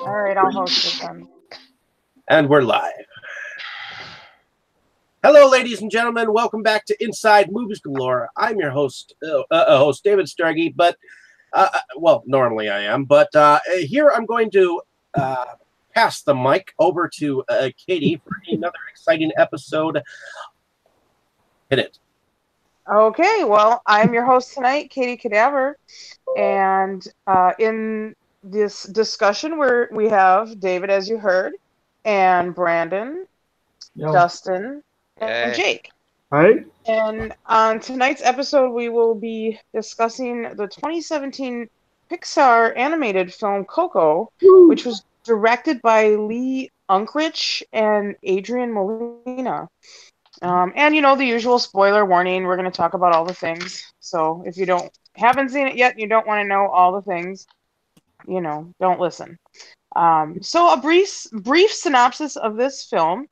All right, I'll host it then. And we're live. Hello, ladies and gentlemen. Welcome back to Inside Movies Galore. I'm your host, David Stargy, but, well, normally I am, but here I'm going to pass the mic over to Katie for another exciting episode. Hit it. Okay, well, I'm your host tonight, Katie Cadaver, and in this discussion we have David, as you heard, and Brandon, Dustin, and Jake. Hi. And on tonight's episode, we will be discussing the 2017 Pixar animated film Coco, which was directed by Lee Unkrich and Adrian Molina. And the usual spoiler warning, we're going to talk about all the things. So if you haven't seen it yet, you don't want to know all the things, don't listen. So a brief synopsis of this film.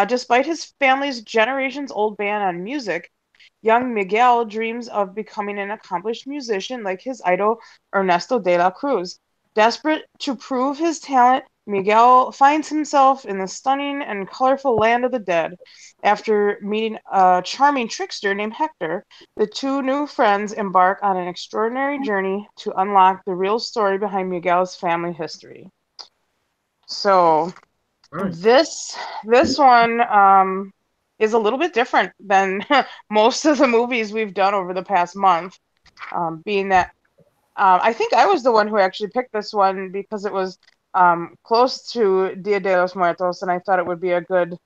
Despite his family's generations-old ban on music, young Miguel dreams of becoming an accomplished musician like his idol Ernesto de la Cruz. Desperate to prove his talent, Miguel finds himself in the stunning and colorful land of the dead. After meeting a charming trickster named Hector, the two new friends embark on an extraordinary journey to unlock the real story behind Miguel's family history. So, this one is a little bit different than most of the movies we've done over the past month. Being that I think I was the one who actually picked this one because it was close to Dia de los Muertos, and I thought it would be a good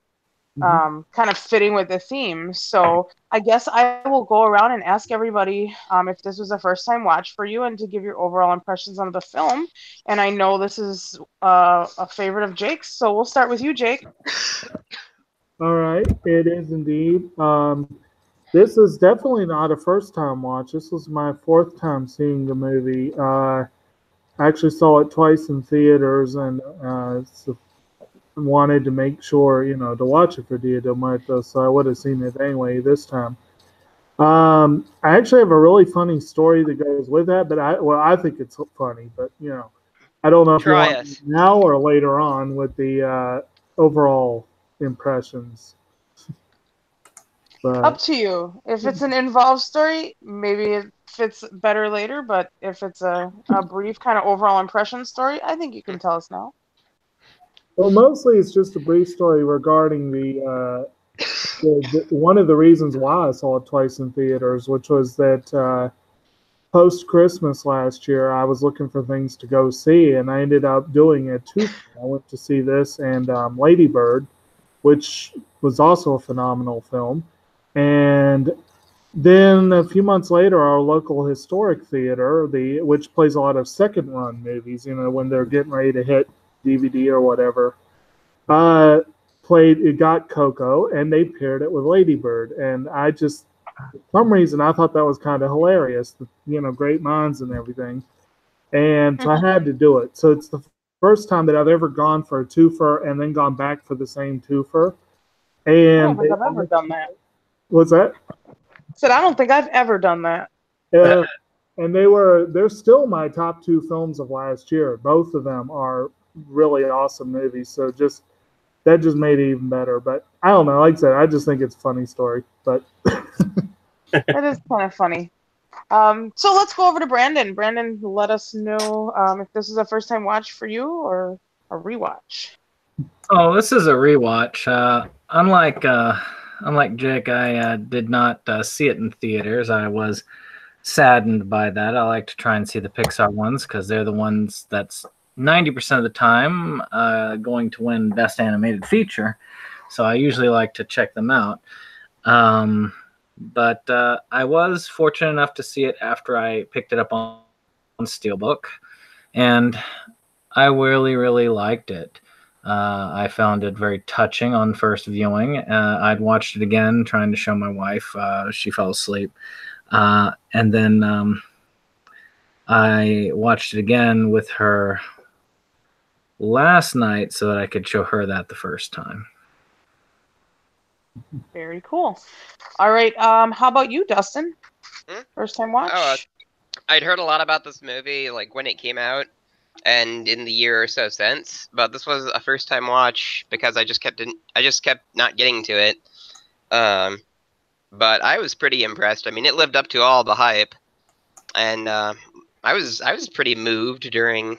kind of fitting with the theme. So I guess I will go around and ask everybody if this was a first time watch for you and to give your overall impressions on the film. And I know this is a favorite of Jake's, so we'll start with you, Jake. All right, it is indeed. This is definitely not a first time watch. This was my fourth time seeing the movie. I actually saw it twice in theaters and wanted to make sure, to watch it for Dia de Muertos, so I would have seen it anyway this time. I actually have a really funny story that goes with that, but I think it's funny, but I don't know if you want it now or later on with the overall impressions. Up to you. If it's an involved story, maybe it fits better later, but if it's a brief kind of overall impression story, I think you can tell us now. Well, mostly it's just a brief story regarding one of the reasons why I saw it twice in theaters, which was that post-Christmas last year, I was looking for things to go see, and I ended up doing it too. I went to see this and Lady Bird, which was also a phenomenal film. And then a few months later, our local historic theater, which plays a lot of second-run movies, when they're getting ready to hit DVD or whatever, it got Coco, and they paired it with Lady Bird. And I just, for some reason, I thought that was kind of hilarious, great minds and everything. And so I had to do it. So it's the first time that I've ever gone for a twofer and then gone back for the same twofer. And I don't think I've ever done that. What's that? I don't think I've ever done that. And they're still my top two films of last year. Both of them are really awesome movies. So that just made it even better. But I don't know. Like I said, I just think it's a funny story. But it is kind of funny. So let's go over to Brandon. Brandon, let us know if this is a first time watch for you or a rewatch. Oh, this is a rewatch. Unlike Jake, I did not see it in theaters. I was saddened by that. I like to try and see the Pixar ones because they're the ones that's 90% of the time going to win Best Animated Feature. So I usually like to check them out. But I was fortunate enough to see it after I picked it up on Steelbook. And I really, really liked it. I found it very touching on first viewing. I'd watched it again, trying to show my wife. She fell asleep. And then I watched it again with her last night so that I could show her that the first time. Very cool. All right. How about you, Dustin? First time watch? I'd heard a lot about this movie, like, when it came out. and in the year or so since. But this was a first-time watch because I just kept not getting to it. But I was pretty impressed. I mean, it lived up to all the hype, and I was pretty moved during.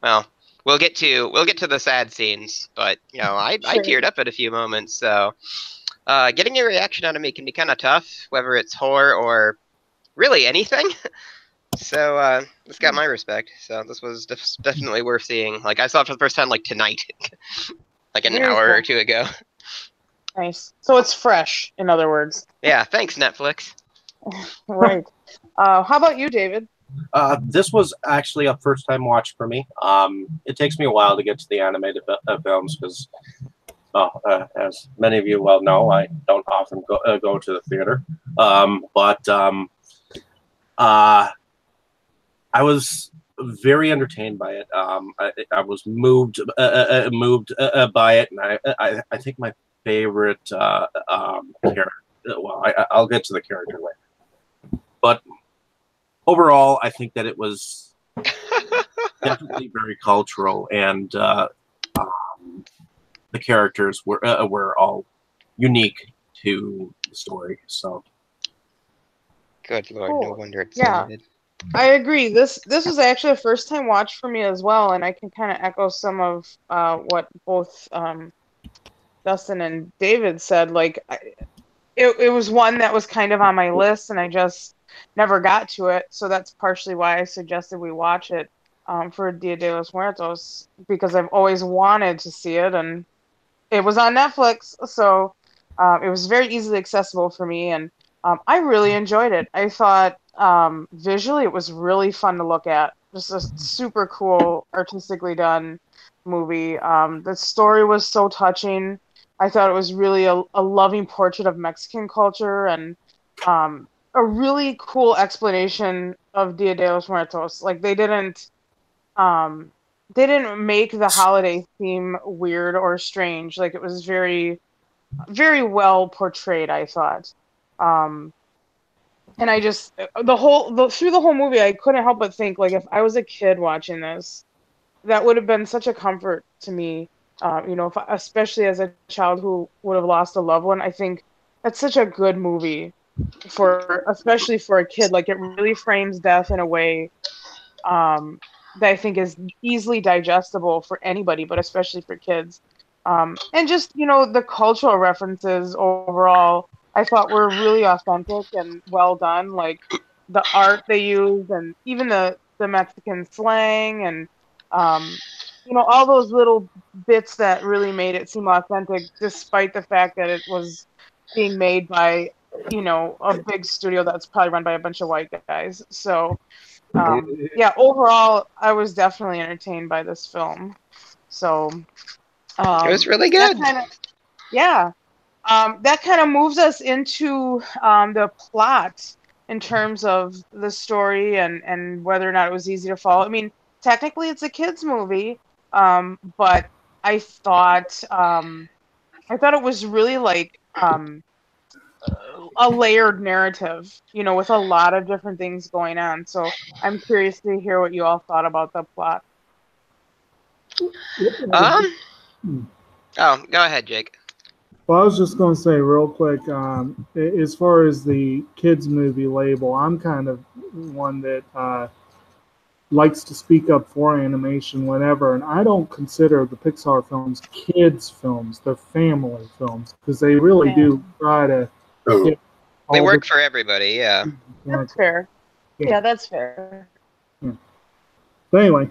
Well, we'll get to the sad scenes, but I Sure. teared up at a few moments. So getting a reaction out of me can be kind of tough, whether it's horror or really anything. So this got my respect. So this was definitely worth seeing. Like I saw it for the first time like tonight, like an Very hour cool. or two ago. Nice. So it's fresh, in other words. Yeah, thanks Netflix. Right. How about you, David? This was actually a first-time watch for me. It takes me a while to get to the animated films because, as many of you well know, I don't often go to the theater. But I was very entertained by it. I was moved by it, and I think my favorite character. Well, I'll get to the character later, but overall, I think that it was definitely very cultural, and the characters were all unique to the story. So, Good lord, Cool. no wonder it's Yeah. limited. I agree. This was actually a first time watch for me as well, and I can kind of echo some of what both Dustin and David said. Like, it was one that was kind of on my list, and I just never got to it. So that's partially why I suggested we watch it for Dia de los Muertos, because I've always wanted to see it, and it was on Netflix, so it was very easily accessible for me, and I really enjoyed it. I thought visually it was really fun to look at. Just a super cool, artistically done movie. The story was so touching. I thought it was really a loving portrait of Mexican culture and a really cool explanation of Dia de los Muertos. Like they didn't make the holiday seem weird or strange. Like it was very, very well portrayed, I thought. And I just through the whole movie, I couldn't help but think like if I was a kid watching this, that would have been such a comfort to me. Especially as a child who would have lost a loved one, I think that's such a good movie especially for a kid. Like it really frames death in a way that I think is easily digestible for anybody, but especially for kids. And just, the cultural references overall, I thought were really authentic and well done. Like the art they used and even the Mexican slang and, all those little bits that really made it seem authentic, despite the fact that it was being made by, a big studio that's probably run by a bunch of white guys. So, yeah, overall, I was definitely entertained by this film. So, It was really that good. kind of, yeah, that kind of moves us into the plot in terms of the story and whether or not it was easy to follow. I mean, technically, it's a kids' movie, but I thought it was really like a layered narrative, with a lot of different things going on. So I'm curious to hear what you all thought about the plot. Oh, go ahead, Jake. Well, I was just going to say real quick, as far as the kids movie label, I'm kind of one that likes to speak up for animation whenever, and I don't consider the Pixar films kids films; they're family films because they really do try to. They work for everybody, yeah. That's fair. Yeah, that's fair. Yeah. But anyway.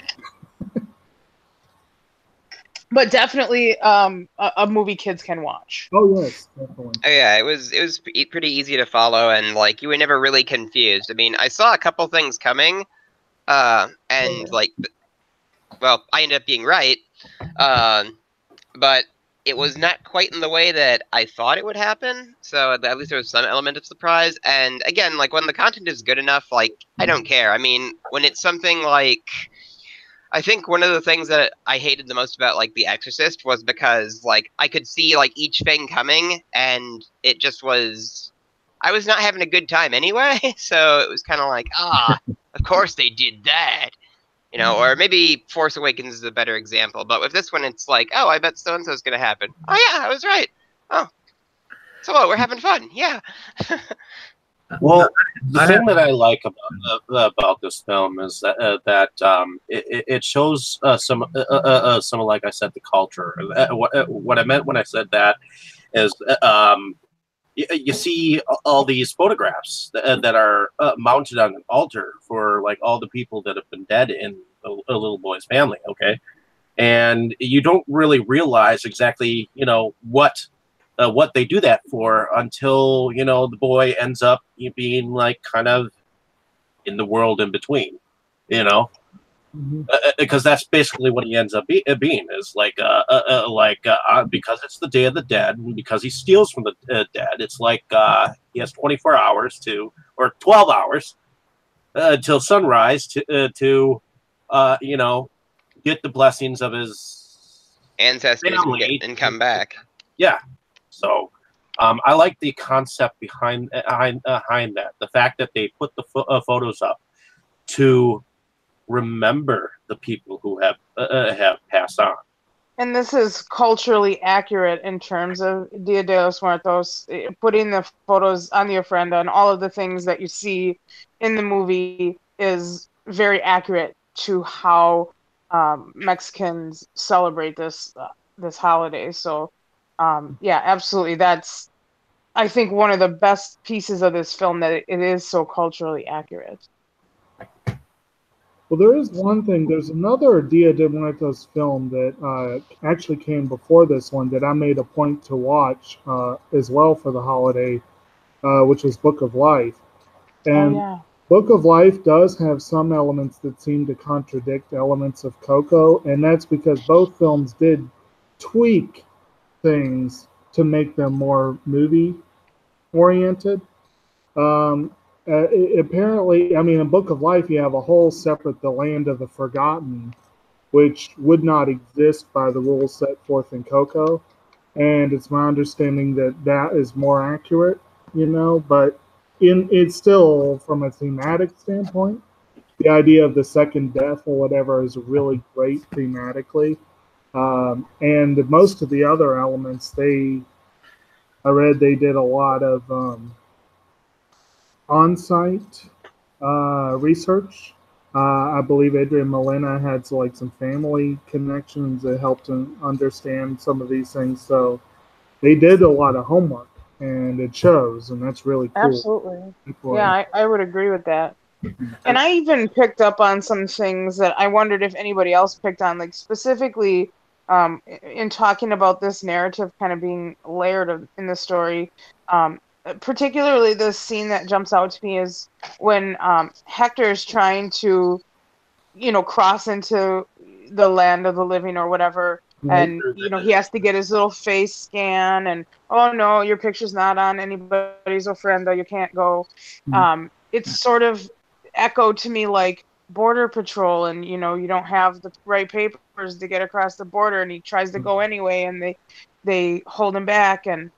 But definitely a movie kids can watch. Oh yes, definitely. Oh yeah, it was pretty easy to follow, and like you were never really confused. I mean, I saw a couple things coming, and like, well, I ended up being right, but it was not quite in the way that I thought it would happen. So at least there was some element of surprise. And again, like when the content is good enough, like I don't care. I mean, when it's something like, I think one of the things that I hated the most about like The Exorcist was because like I could see like each thing coming, and it just was, I was not having a good time anyway. So it was kind of like, of course they did that. You know, or maybe Force Awakens is a better example. But with this one, it's like, oh, I bet so and so is going to happen. Oh yeah, I was right. Oh, so what? We're having fun. Yeah. Well, the thing that I like about this film is that it shows some like I said, the culture. What I meant when I said that is you see all these photographs that are mounted on an altar for like all the people that have been dead in a little boy's family. Okay, and you don't really realize exactly what they do that for until the boy ends up being like kind of in the world in between, because that's basically what he ends up being is like because it's the Day of the Dead and because he steals from the dead. It's like he has 24 hours or 12 hours till sunrise to get the blessings of his ancestors and come back. Yeah. So I like the concept behind that. The fact that they put the photos up to remember the people who have passed on. And this is culturally accurate in terms of Dia de los Muertos, putting the photos on the ofrenda and all of the things that you see in the movie is very accurate to how Mexicans celebrate this holiday. So, yeah, absolutely. That's, I think, one of the best pieces of this film, that it is so culturally accurate. Well, there is one thing. There's another Dia de Muertos film that actually came before this one that I made a point to watch as well for the holiday, which was Book of Life. And Book of Life does have some elements that seem to contradict elements of Coco, and that's because both films did tweak things to make them more movie-oriented. Apparently, I mean, in Book of Life, you have a whole separate The Land of the Forgotten, which would not exist by the rules set forth in Coco. And it's my understanding that that is more accurate, but it's still, from a thematic standpoint, the idea of the second death or whatever is really great thematically. And most of the other elements, I read they did a lot of on-site research. I believe Adrian Molina had some family connections that helped him understand some of these things. So they did a lot of homework, and it shows, and that's really cool. Absolutely. Yeah, I would agree with that. And I even picked up on some things that I wondered if anybody else picked on, like specifically in talking about this narrative kind of being layered in the story. Particularly the scene that jumps out to me is when Hector is trying to, cross into the land of the living or whatever. And, he has to get his little face scan and, oh, no, your picture's not on anybody's ofrenda. You can't go. It's sort of echoed to me like Border Patrol and, you don't have the right papers to get across the border and he tries to go anyway and they hold him back. And,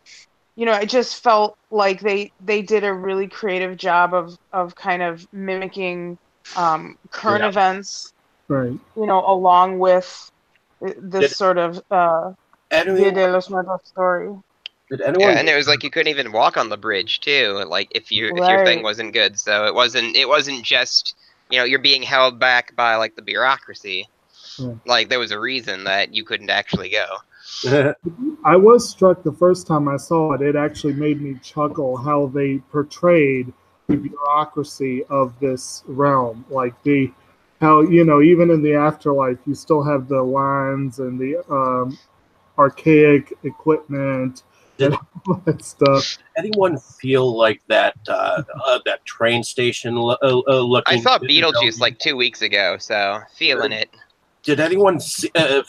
I just felt like they did a really creative job of kind of mimicking current events, right? Along with this sort of Dia de los Muertos story. Did anyone? Yeah, and it was like you couldn't even walk on the bridge too, like if your thing wasn't good. So it wasn't just you're being held back by like the bureaucracy. Like there was a reason that you couldn't actually go. I was struck the first time I saw it. It actually made me chuckle how they portrayed the bureaucracy of this realm. Like how even in the afterlife, you still have the lines and the archaic equipment and all that stuff. Anyone feel like that that train station looking? I saw Beetlejuice like 2 weeks ago, so feeling it. Did anyone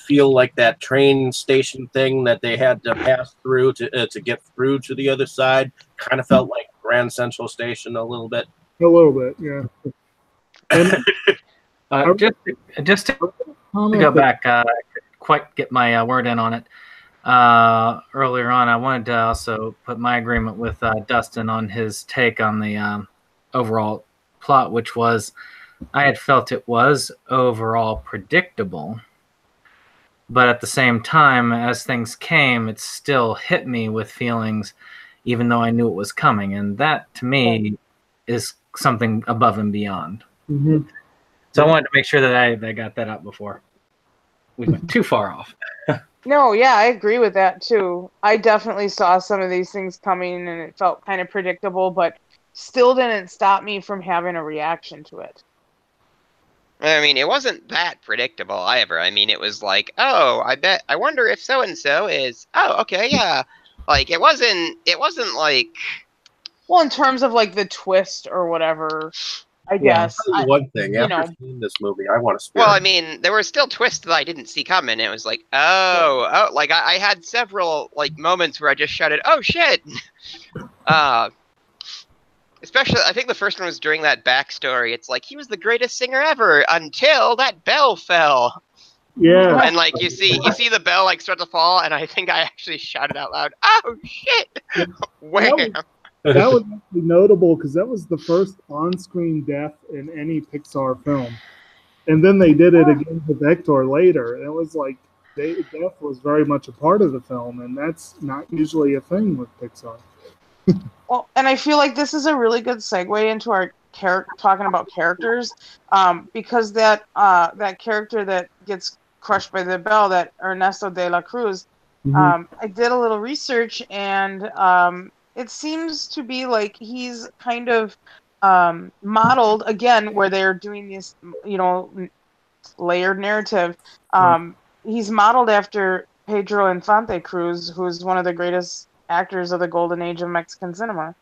feel like that train station thing that they had to pass through to get through to the other side kind of felt like Grand Central Station a little bit? A little bit, yeah. And just to go back, I couldn't quite get my word in on it. Earlier on, I wanted to also put my agreement with Dustin on his take on the overall plot, which was I had felt it was overall predictable. But at the same time, as things came, it still hit me with feelings, even though I knew it was coming. And that, to me, is something above and beyond. Mm-hmm. So I wanted to make sure that I got that out before we went too far off. No, yeah, I agree with that too. I definitely saw some of these things coming and it felt kind of predictable, but still didn't stop me from having a reaction to it. I mean, it wasn't that predictable either. I mean, it was like, oh, I wonder if so and so is. Oh, okay, yeah. Like it wasn't like. Well, in terms of like the twist or whatever, I guess. I'll tell you one thing. you After know. seeing this movie, I want to spirit. Well, I mean, there were still twists that I didn't see coming. It was like, oh, like I had several like moments where I just shouted, "Oh shit!" Especially, I think the first one was during that backstory. It's like he was the greatest singer ever until that bell fell. Yeah. And like you see the bell like start to fall, and I think I actually shouted out loud, "Oh shit!" Wham! That was actually notable because that was the first on-screen death in any Pixar film. And then they did it again with Hector later. And it was like death was very much a part of the film, and that's not usually a thing with Pixar. Well, and I feel like this is a really good segue into our talking about characters, because that character that gets crushed by the bell, that Ernesto de la Cruz, I did a little research, and it seems to be like he's kind of modeled, again, where they're doing this, layered narrative. He's modeled after Pedro Infante Cruz, who's one of the greatest actors of the golden age of Mexican cinema.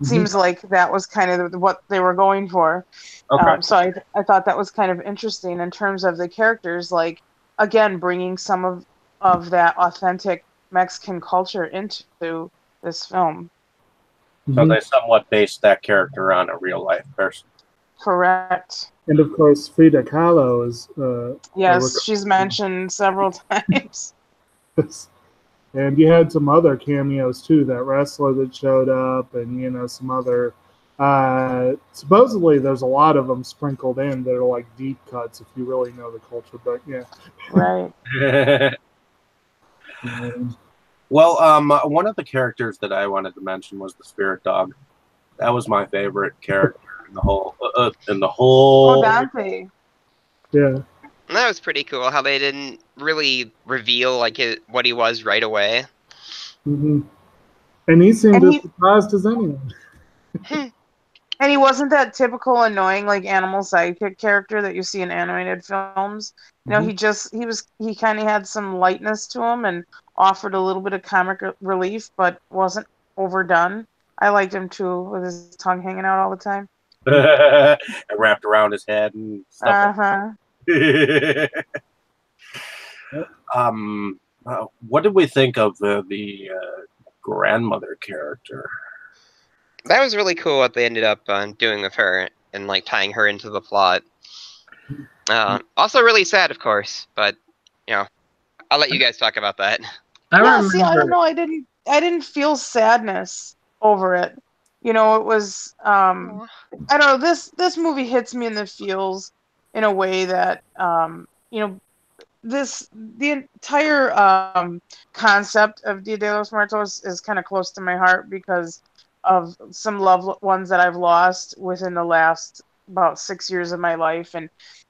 Seems like that was kind of what they were going for. Okay. So I thought that was kind of interesting in terms of the characters, like, again, bringing some of that authentic Mexican culture into this film. So they somewhat based that character on a real life person. Correct. And of course, Frida Kahlo is. Yes, she's mentioned several times. And you had some other cameos too. That wrestler that showed up, and some other. Supposedly, there's a lot of them sprinkled in that are like deep cuts if you really know the culture. But yeah, right. Well, one of the characters that I wanted to mention was the spirit dog. That was my favorite character in the whole. Oh, Dante. Yeah. And that was pretty cool. How they didn't really reveal like what he was right away. And he seemed as surprised as anyone. And he wasn't that typical annoying like animal sidekick character that you see in animated films. He kind of had some lightness to him and offered a little bit of comic relief, but wasn't overdone. I liked him too, with his tongue hanging out all the time. Wrapped around his head and stuff. What did we think of the grandmother character? That was really cool what they ended up doing with her and like tying her into the plot. Also really sad, of course, but I'll let you guys talk about that. I don't know. I didn't feel sadness over it. It was I don't know. This movie hits me in the feels in a way that the entire concept of Dia de los Muertos is kind of close to my heart because of some loved ones that I've lost within the last about 6 years of my life, and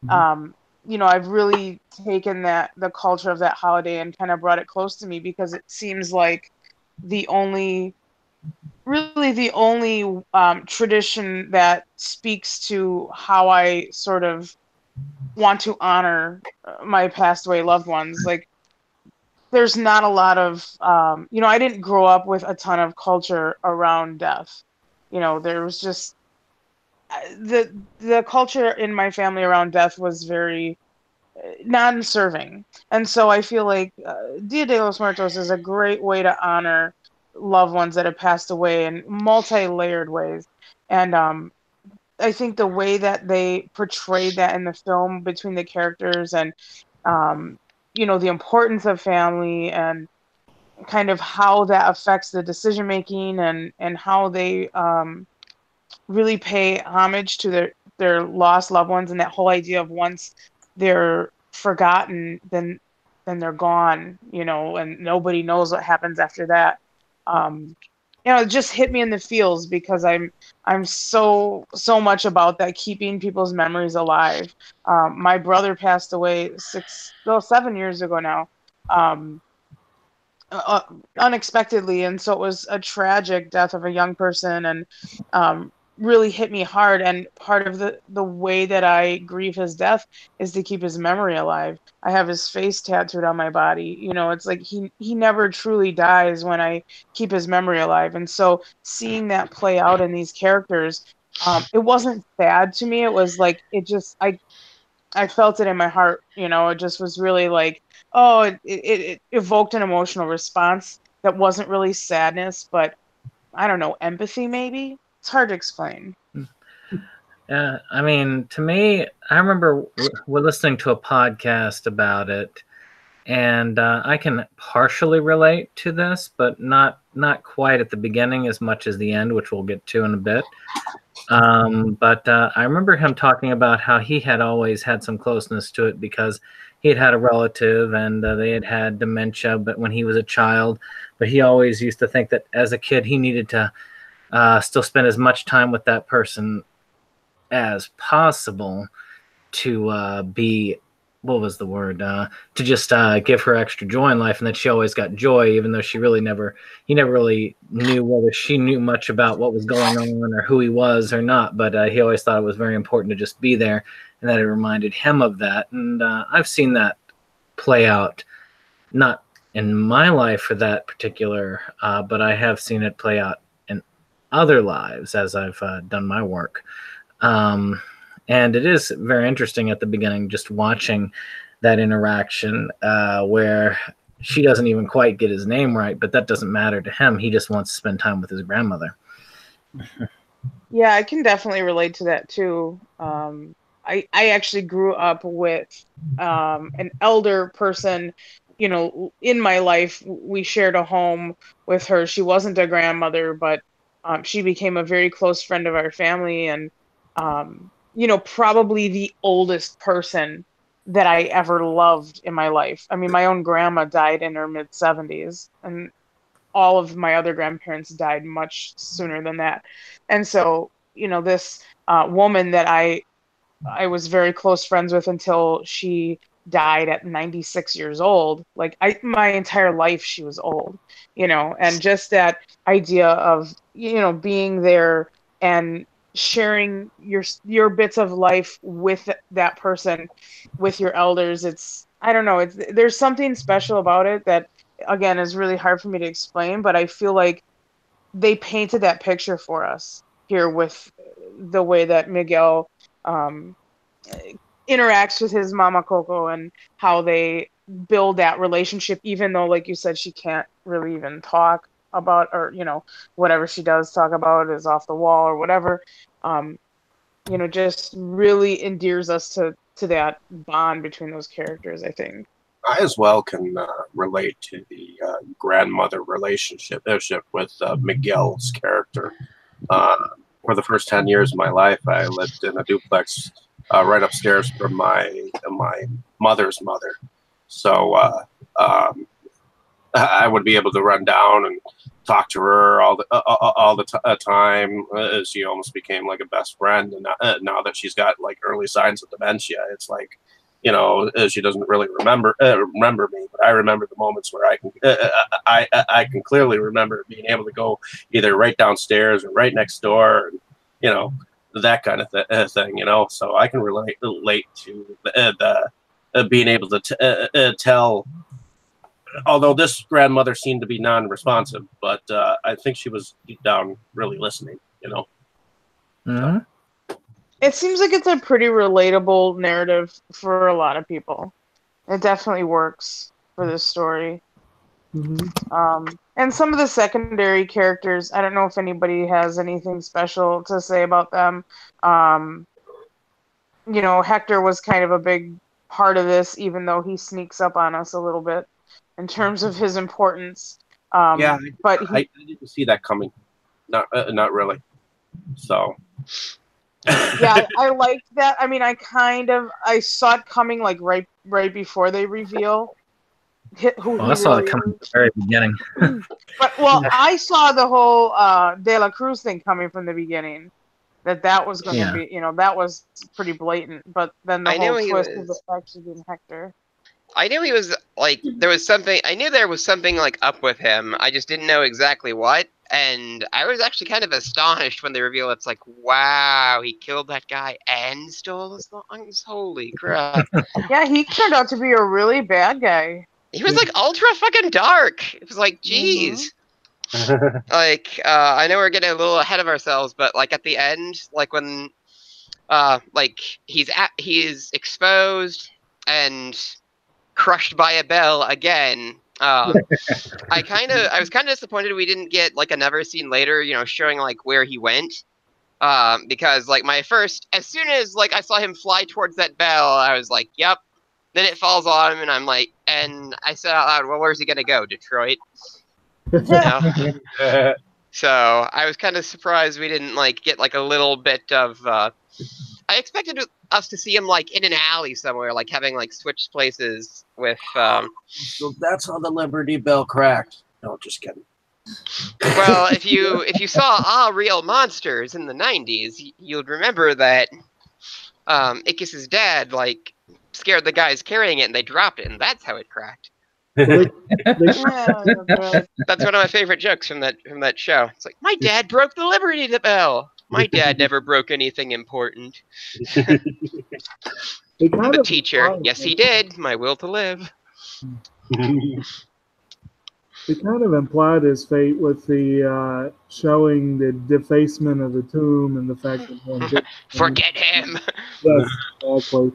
I've really taken the culture of that holiday and kind of brought it close to me because it seems like the only tradition that speaks to how I sort of want to honor my passed away loved ones. Like, there's not a lot of, I didn't grow up with a ton of culture around death. There was just the culture in my family around death was very non-serving. And so I feel like Dia de los Muertos is a great way to honor loved ones that have passed away in multi-layered ways. And I think the way that they portrayed that in the film between the characters and, the importance of family and kind of how that affects the decision making and how they really pay homage to their lost loved ones, and that whole idea of once they're forgotten, then they're gone, and nobody knows what happens after that. It just hit me in the feels because I'm so much about that, keeping people's memories alive. My brother passed away 7 years ago now. Um, uh, Unexpectedly, and so it was a tragic death of a young person, and really hit me hard. And part of the way that I grieve his death is to keep his memory alive. I have his face tattooed on my body. It's like he never truly dies when I keep his memory alive. And so seeing that play out in these characters, it wasn't sad to me. It was like I felt it in my heart. It just was really like, oh, it evoked an emotional response that wasn't really sadness, but I don't know, empathy maybe. It's hard to explain. I mean, to me, I remember we're listening to a podcast about it, and I can partially relate to this, but not quite at the beginning as much as the end, which we'll get to in a bit. But I remember him talking about how he had always had some closeness to it because he had a relative and they had dementia, but when he was a child, but he always used to think that as a kid he needed to still spend as much time with that person as possible to be, what was the word, to just give her extra joy in life, and that she always got joy, even though he never really knew whether she knew much about what was going on or who he was or not, but he always thought it was very important to just be there, and that it reminded him of that. And I've seen that play out, not in my life for that particular, but I have seen it play out in other lives as I've done my work. And it is very interesting at the beginning, just watching that interaction where she doesn't even quite get his name right, but that doesn't matter to him. He just wants to spend time with his grandmother. Yeah, I can definitely relate to that too. I actually grew up with an elder person, in my life. We shared a home with her. She wasn't a grandmother, but she became a very close friend of our family, and probably the oldest person that I ever loved in my life. I mean, my own grandma died in her mid-70s, and all of my other grandparents died much sooner than that. And so, this woman that I was very close friends with until she died at 96 years old. Like my entire life she was old, and just that idea of, being there and sharing your bits of life with that person, with your elders. I don't know, there's something special about it that, again, is really hard for me to explain, but I feel like they painted that picture for us here with the way that Miguel um, interacts with his mama Coco, and how they build that relationship, even though, like you said, she can't really even talk about, or whatever she does talk about is off the wall or whatever. um just really endears us to that bond between those characters, I think. I as well can relate to the grandmother relationship with Miguel's character. For the first 10 years of my life, I lived in a duplex right upstairs from my mother's mother. So I would be able to run down and talk to her all the time. She almost became like a best friend. And now that she's got like early signs of dementia, it's like, she doesn't really remember me, but I remember the moments where I can clearly remember being able to go either right downstairs or right next door, and that kind of thing. So I can relate to the being able to tell. Although this grandmother seemed to be non-responsive, but I think she was deep down really listening. Mm-hmm. It seems like it's a pretty relatable narrative for a lot of people. It definitely works for this story. And some of the secondary characters, I don't know if anybody has anything special to say about them. Hector was kind of a big part of this, even though he sneaks up on us a little bit in terms of his importance. But I didn't see that coming. Not really. So. Yeah, I liked that. I mean, I saw it coming like right before they reveal who Well, he I saw it really coming at the is. very beginning. But I saw the whole De La Cruz thing coming from the beginning. That was going to Yeah. be, that was pretty blatant. But then the I knew whole he twist of it was. actually being Hector. I knew he was like there was something. I knew there was something like up with him. I just didn't know exactly what. And I was actually kind of astonished when they reveal it's like, wow, he killed that guy and stole his lungs. Holy crap! Yeah, he turned out to be a really bad guy. He was like ultra fucking dark. It was like, Mhm. geez. Like, I know we're getting a little ahead of ourselves, but like at the end, like when, like he's exposed and crushed by a bell again. I was kind of disappointed we didn't get like another scene later, showing like where he went. Because like as soon as like I saw him fly towards that bell, I was like, yep. Then it falls on him, and and I said out loud, well, where's he gonna go? Detroit? You know? So I was kind of surprised we didn't like get like a little bit of. I expected us to see him like in an alley somewhere, like having like switched places with. So that's how the Liberty Bell cracked. No, just kidding. Well, if you saw Ah Real Monsters in the '90s, you'd remember that Ickis's dad like scared the guys carrying it, and they dropped it, and that's how it cracked. They, Yeah, but- That's one of my favorite jokes from that show. It's like, my dad broke the Liberty Bell. My dad never broke anything important. they kind The of teacher, implied yes, he that- did. My will to live. They kind of implied his fate with the showing the defacement of the tomb and the fact that one did. Forget him. Yes, exactly.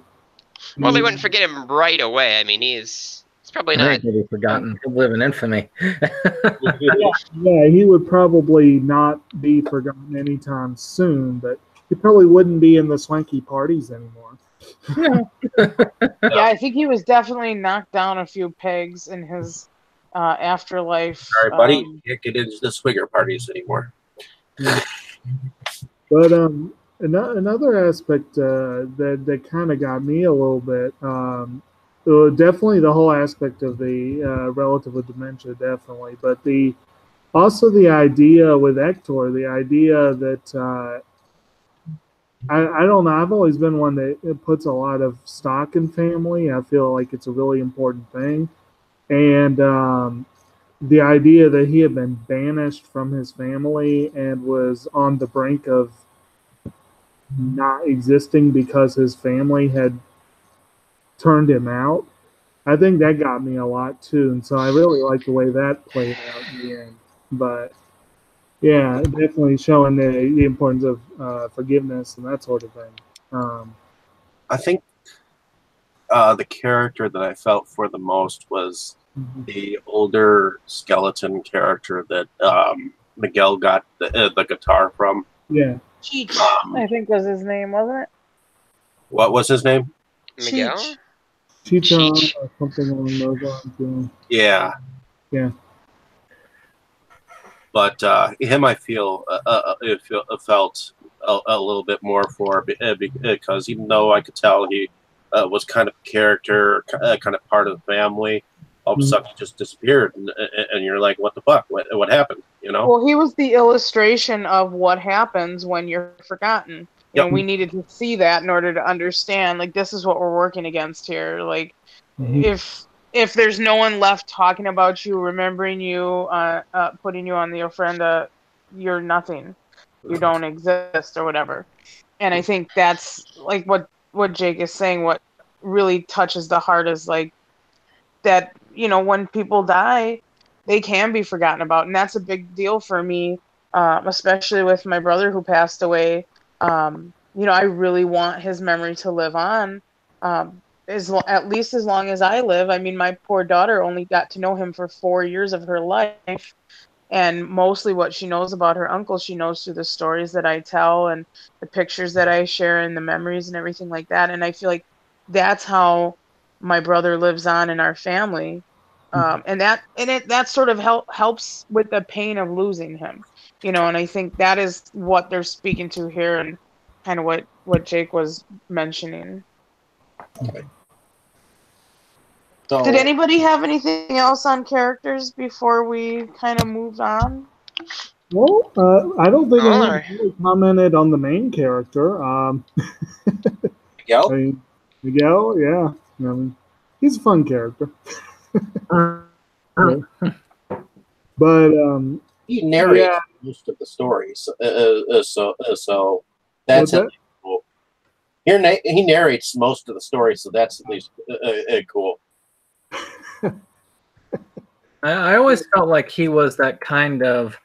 Well, they wouldn't forget him right away. I mean, he's probably I not. think he'll be forgotten. He'll live in infamy. Yeah, he would probably not be forgotten anytime soon, but he probably wouldn't be in the swanky parties anymore. yeah, I think he was definitely knocked down a few pegs in his afterlife. Sorry, buddy. You can't get into the swigger parties anymore. But another aspect that kind of got me a little bit, definitely the whole aspect of the relative with dementia, definitely, but also the idea with Hector, the idea that I don't know. I've always been one that puts a lot of stock in family. I feel like it's a really important thing, and the idea that he had been banished from his family and was on the brink of not existing because his family had turned him out. I think that got me a lot too, and so I really like the way that played out in the end. But yeah, definitely showing the importance of forgiveness and that sort of thing. I think the character that I felt for the most was the older skeleton character that Miguel got the guitar from. Yeah. Cheech, I think was his name, wasn't it? What was his name? Miguel? Cheech. Chicha Cheech. or something along those lines. Yeah. Yeah. But him, I felt a little bit more for because even though I could tell he was kind of character, kind of part of the family, all of a sudden he just disappeared, and you're like, what the fuck? What happened? You know? Well, he was the illustration of what happens when you're forgotten. Yep. And we needed to see that in order to understand, like, this is what we're working against here. Like, if there's no one left talking about you, remembering you, putting you on the ofrenda, you're nothing. You don't exist or whatever. And I think that's like what Jake is saying. What really touches the heart is like that. When people die, they can be forgotten about, and that's a big deal for me, especially with my brother who passed away. I really want his memory to live on. At least as long as I live. I mean, my poor daughter only got to know him for 4 years of her life, and mostly what she knows about her uncle, she knows through the stories that I tell and the pictures that I share and the memories and everything like that. And I feel like that's how my brother lives on in our family, and that sort of helps with the pain of losing him, and I think that is what they're speaking to here, and kind of what Jake was mentioning. So, Did anybody have anything else on characters before we kind of moved on? Well, I don't think Alright. anyone really commented on the main character. Miguel? I mean, Miguel, yeah. I mean, he's a fun character. But He narrates yeah. most of the stories, so What's that's at that? least cool. He narrates most of the stories, so that's at least cool. I always felt like he was that kind of.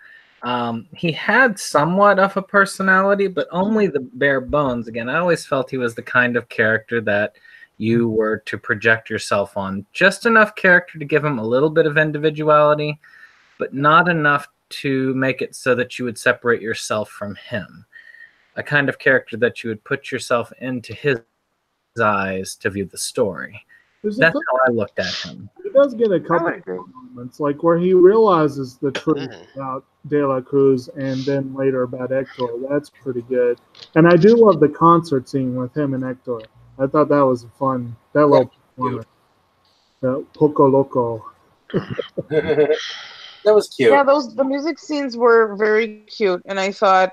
He had somewhat of a personality, but only the bare bones. Again, I always felt he was the kind of character that you were to project yourself on. Just enough character to give him a little bit of individuality, but not enough to make it so that you would separate yourself from him. A kind of character that you would put yourself into his eyes to view the story. There's a That's couple, how I looked at him. he does get a I couple would agree. moments, like where he realizes the truth about De La Cruz and then later about Hector. That's pretty good. And I do love the concert scene with him and Hector. I thought that was fun. That little performance. Poco Loco. That was cute. Yeah, the music scenes were very cute, and I thought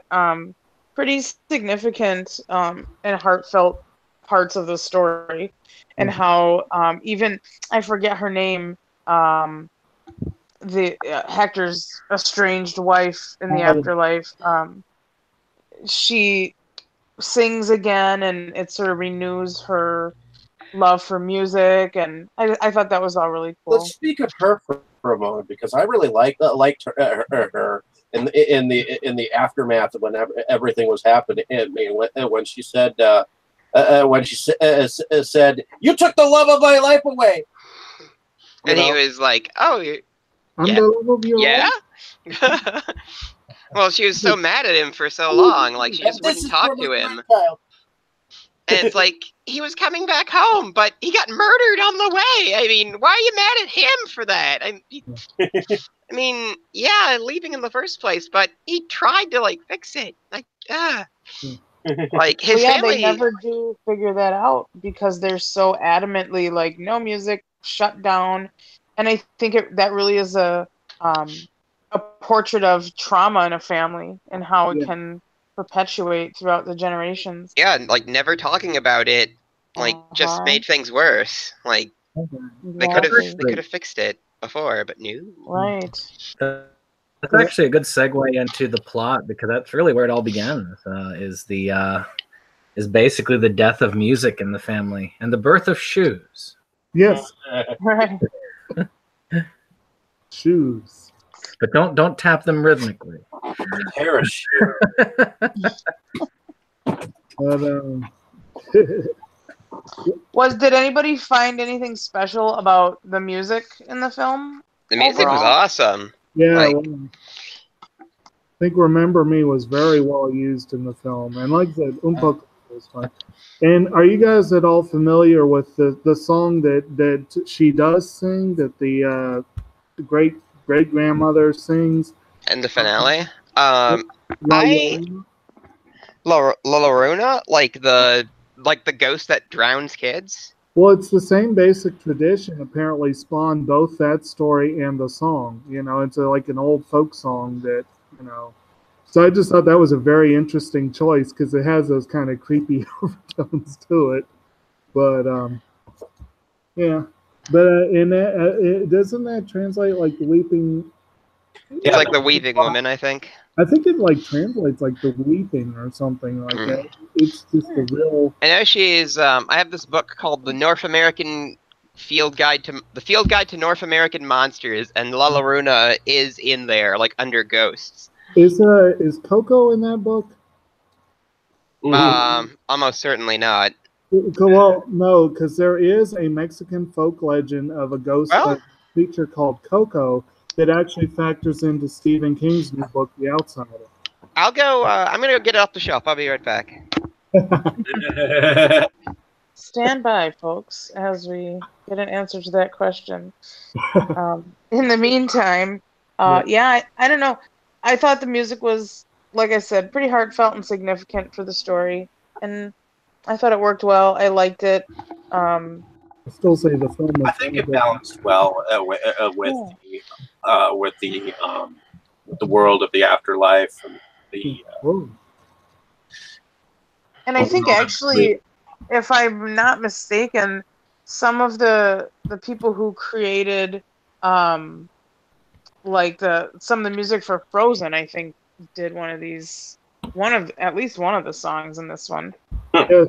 pretty significant and heartfelt parts of the story, and how even I forget her name, the Hector's estranged wife in the afterlife, she sings again, and it sort of renews her love for music, and I thought that was all really cool. Let's speak of her for a moment, because I really liked her in the aftermath of when everything was happening. I mean, when she said said, "You took the love of my life away," And he was like, "Oh, I'm Yeah. the love of your yeah." life. Well, she was so mad at him for so long, like she just This wouldn't is talk for to my him. grandchild. And it's like he was coming back home, but he got murdered on the way. I mean, why are you mad at him for that? I mean, yeah, leaving in the first place, but he tried to like fix it. Like his Well, yeah, family. they never do figure that out because they're so adamantly like no music, shut down, and I think that really is a portrait of trauma in a family and how it can perpetuate throughout the generations. Yeah, like never talking about it, like just made things worse. Like they could have fixed it before, but no. Right. That's actually a good segue into the plot, because that's really where it all begins. Is basically the death of music in the family and the birth of shoes. Yes, Right. shoes. But don't tap them rhythmically. Parachute. But Did anybody find anything special about the music in the film? The music was overall? awesome. yeah, Like- I think "Remember Me" was very well used in the film, and like I said, Un Poco was fun. And are you guys at all familiar with the song that she does sing, that the great grandmother sings? And the finale. La Llorona, like the ghost that drowns kids. Well, it's the same basic tradition. Apparently, spawned both that story and the song. It's like an old folk song that. So I just thought that was a very interesting choice because it has those kind of creepy overtones to it. But yeah. But doesn't that translate like the weeping? It's like the weeping woman, I think. I think it like translates like the weeping or something like that. It's just a real. I know she is. I have this book called the North American Field Guide to North American Monsters, and La Llorona is in there, like under ghosts. Is Coco in that book? Almost certainly not. Well, no, because there is a Mexican folk legend of a ghost creature called Coco that actually factors into Stephen King's new book, The Outsider. I'll go. I'm gonna go get it off the shelf. I'll be right back. Stand by, folks, as we get an answer to that question. In the meantime, I don't know. I thought the music was, like I said, pretty heartfelt and significant for the story. and I thought it worked well. I liked it. I still say the film. I think it balanced well with the world of the afterlife and the. And I think actually, if I'm not mistaken, some of the people who created like some of the music for Frozen, I think, did at least one of the songs in this one. Yeah,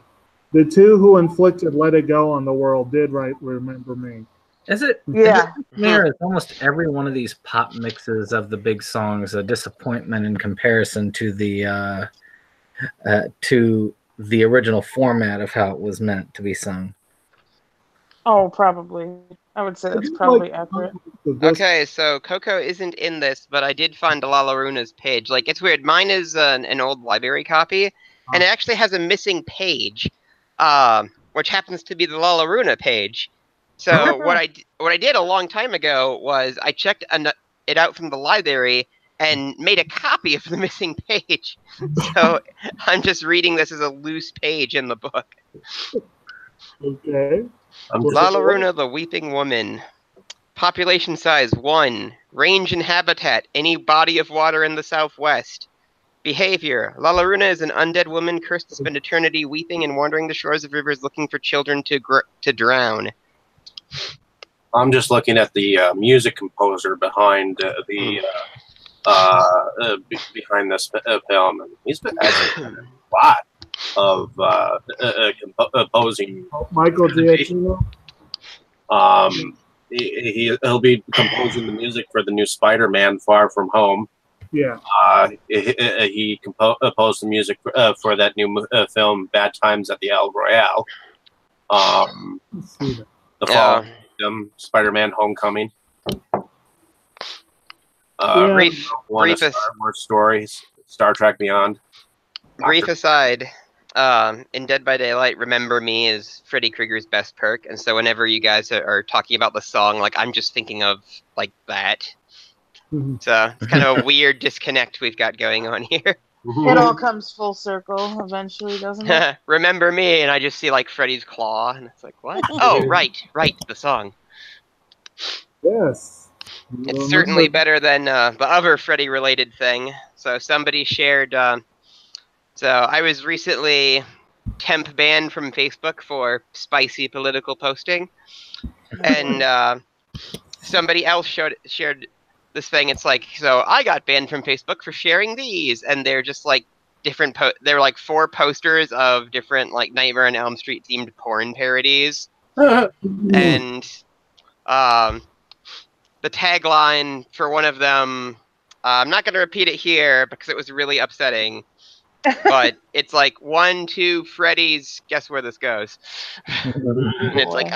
the two who inflicted "Let It Go" on the world did write "Remember Me." Is it? Yeah. Is almost every one of these pop mixes of the big songs a disappointment in comparison to the original format of how it was meant to be sung? Oh, probably. I would say that's probably accurate. Okay, so Coco isn't in this, but I did find Lalaruna's page. Like, it's weird. Mine is an old library copy, and it actually has a missing page, which happens to be the Lalaruna page. So what I did a long time ago was I checked it out from the library and made a copy of the missing page. So I'm just reading this as a loose page in the book. Okay. Lalaruna, the Weeping Woman. Population size 1. Range and habitat, any body of water in the southwest. Behavior. Lalaruna is an undead woman cursed to spend eternity weeping and wandering the shores of rivers looking for children to drown. I'm just looking at the music composer behind behind this film, and he's been actually a lot of composing. Michael Giacchino. He'll be composing the music for the new Spider-Man: Far From Home. Yeah. He composed the music for that new film Bad Times at the El Royale. The Fall of Spider-Man: Homecoming. Brief Star Wars stories, Star Trek Beyond. Brief aside, in Dead by Daylight, Remember Me is Freddy Krueger's best perk, and so whenever you guys are talking about the song, like, I'm just thinking of, like, that. So it's kind of a weird disconnect we've got going on here. It all comes full circle eventually, doesn't it? Remember Me, and I just see, like, Freddy's claw, and it's like, what? Oh, right, the song. Yes. It's certainly better than the other Freddy-related thing. So somebody shared... So I was recently temp banned from Facebook for spicy political posting, and somebody else shared this thing. It's like, so I got banned from Facebook for sharing these, and they're just like different. They're like 4 posters of different like Nightmare on Elm Street themed porn parodies, and the tagline for one of them. I'm not going to repeat it here because it was really upsetting. But it's like 1, 2 Freddy's. Guess where this goes? And it's like,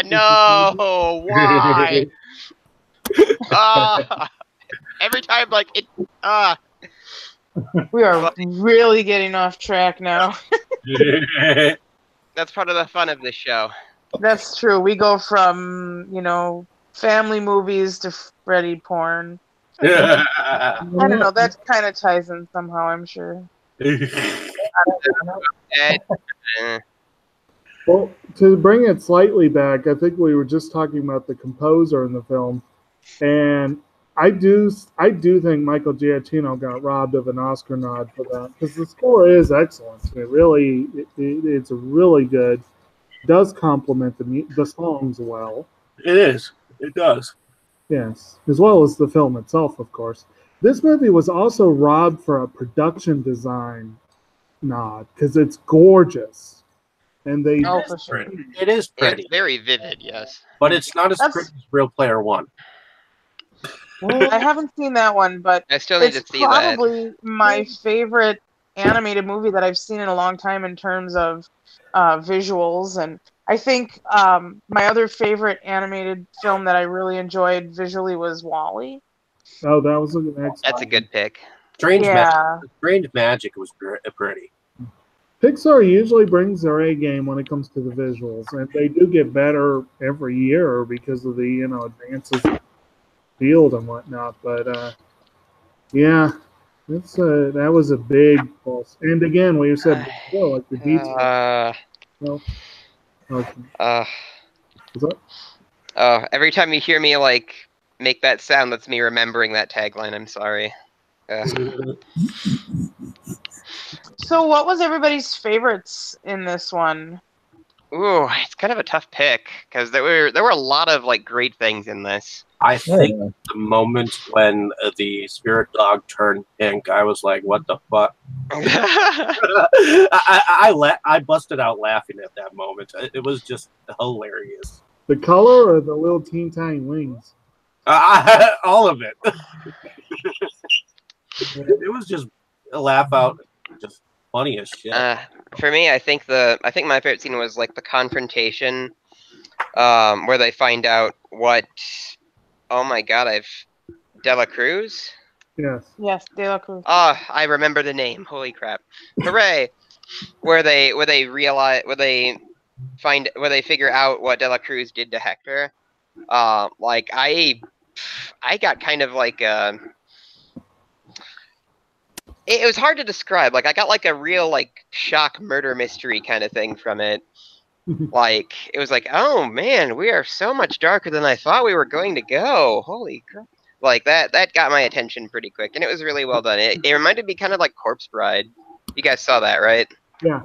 no, why? Every time, like it. We are really getting off track now. That's part of the fun of this show. That's true. We go from family movies to Freddy porn. I don't know. That kind of ties in somehow, I'm sure. Well, to bring it slightly back, I think we were just talking about the composer in the film, and I do think Michael Giacchino got robbed of an Oscar nod for that, because the score is excellent. It's really good. Does complement the songs well. It is. It does. Yes, as well as the film itself, of course. This movie was also robbed for a production design nod because it's gorgeous, and they. Oh, for sure. It is pretty. It's very vivid, yes. But it's not as pretty as Real Player One. I haven't seen that one, but I still need to see that. It's probably my favorite animated movie that I've seen in a long time in terms of visuals, and I think my other favorite animated film that I really enjoyed visually was WALL-E. Oh, that was an excellent. That's a good pick. Strange Magic was pretty. Pixar usually brings their A game when it comes to the visuals, and they do get better every year because of the advances in the field and whatnot. But yeah, That was a big pulse. And again, what you said before, like the detail. No, okay. What's up? Every time you hear me like make that sound, that's me remembering that tagline. I'm sorry. So, what was everybody's favorites in this one? Ooh, it's kind of a tough pick because there were a lot of like great things in this. I think the moment when the spirit dog turned pink, I was like, "What the fuck?" I busted out laughing at that moment. It was just hilarious. The color or the little teen tiny wings? All of it. It was just a laugh out, just funny as shit. For me, I think my favorite scene was like the confrontation, where they find out what. Oh my god, De La Cruz. Yes. Yes, De La Cruz. I remember the name. Holy crap! Hooray! where they figure out what De La Cruz did to Hector. Like I got kind of like it was hard to describe. Like I got like a real like shock murder mystery kind of thing from it. Like it was like, oh man, we are so much darker than I thought we were going to go. Holy crap! Like that got my attention pretty quick, and it was really well done. It reminded me kind of like Corpse Bride. You guys saw that, right? Yeah.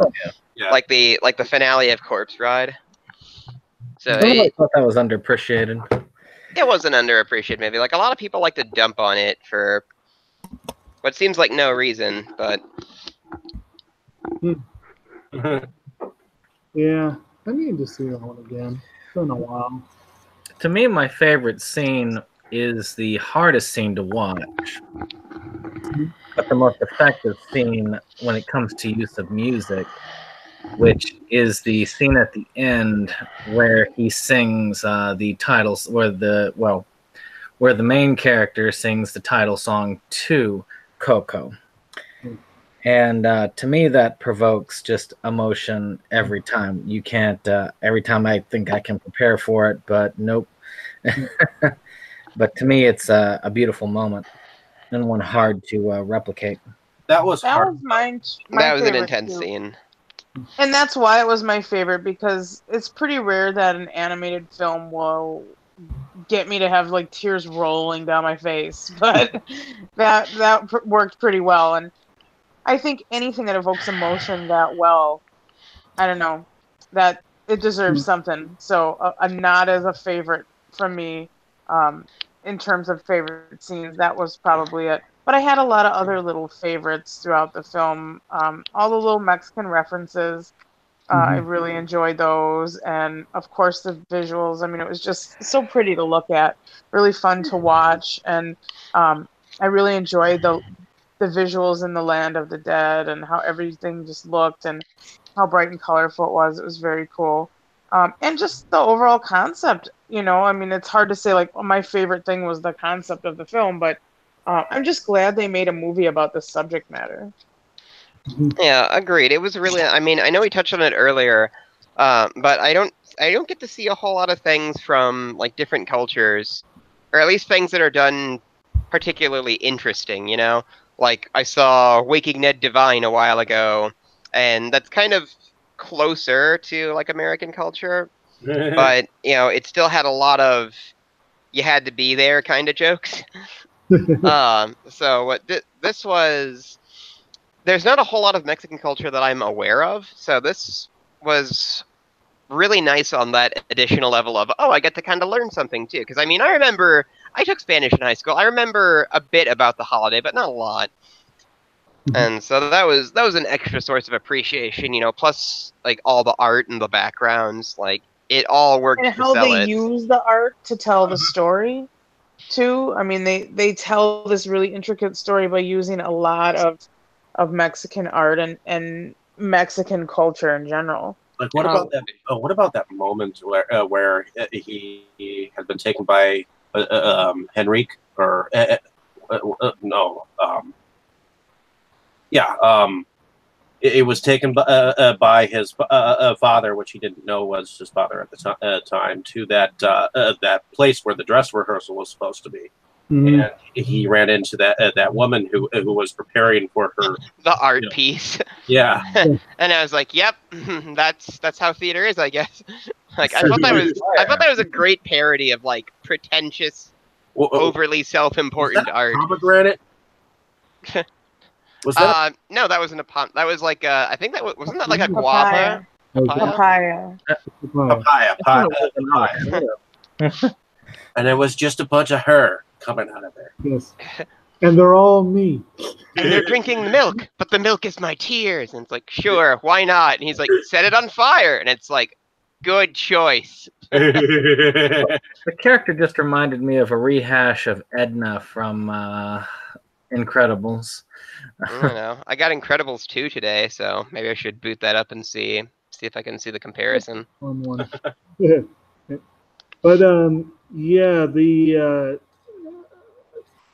Like the finale of Corpse Bride. So I thought that was underappreciated. It wasn't underappreciated, maybe. Like a lot of people like to dump on it for what seems like no reason, but Yeah, I need to see that one again. It's been a while. To me, my favorite scene is the hardest scene to watch, but the most effective scene when it comes to use of music, which is the scene at the end where he sings the titles, where the main character sings the title song to Coco. And to me, that provokes just emotion every time. You can't, every time I think I can prepare for it, but nope. But to me, it's a beautiful moment and one hard to replicate. That was That hard. was my that was an favorite intense too. scene. And that's why it was my favorite, because it's pretty rare that an animated film will get me to have like tears rolling down my face. But that worked pretty well, and I think anything that evokes emotion that well, I don't know, that it deserves something. So a nod as a favorite from me, in terms of favorite scenes, that was probably it. But I had a lot of other little favorites throughout the film. All the little Mexican references, I really enjoyed those. And of course the visuals. I mean, it was just so pretty to look at, really fun to watch. And I really enjoyed the visuals in the Land of the Dead and how everything just looked and how bright and colorful it was. It was very cool. And just the overall concept, I mean, it's hard to say like, my favorite thing was the concept of the film, but I'm just glad they made a movie about this subject matter. Yeah, agreed. It was really. I mean, I know we touched on it earlier, but I don't get to see a whole lot of things from like different cultures, or at least things that are done particularly interesting. Like I saw Waking Ned Divine a while ago, and that's kind of closer to like American culture, but it still had a lot of you had to be there kind of jokes. So what this was, there's not a whole lot of Mexican culture that I'm aware of, so this was really nice on that additional level of, I get to kind of learn something too. Because I mean, I remember I took Spanish in high school. I remember a bit about the holiday, but not a lot. And so that was an extra source of appreciation, plus like all the art and the backgrounds, like it all worked And to how sell they it. use the art to tell the story too. I mean, they tell this really intricate story by using a lot of Mexican art and Mexican culture in general. Like, what about that? What about that moment where he had been taken by Henrique or no? It was taken by his father, which he didn't know was his father at the time, to that place where the dress rehearsal was supposed to be. Mhm. and he ran into that woman who was preparing for her. The art Yeah. piece. Yeah, And I was like, "Yep, that's how theater is, I guess." Like I thought that was a great parody of like pretentious, overly self-important art. pomegranate. Was that? No, that wasn't a pump. That was like I think wasn't that like a guava? Papaya. Papaya. And it was just a bunch of her coming out of there. Yes. And they're all me. And they're drinking the milk, but the milk is my tears. And it's like, sure, why not? And he's like, set it on fire. And it's like, good choice. The character just reminded me of a rehash of Edna from Incredibles. I don't know. I got Incredibles 2 today, so maybe I should boot that up and see if I can see the comparison. Fun one. Yeah. But yeah,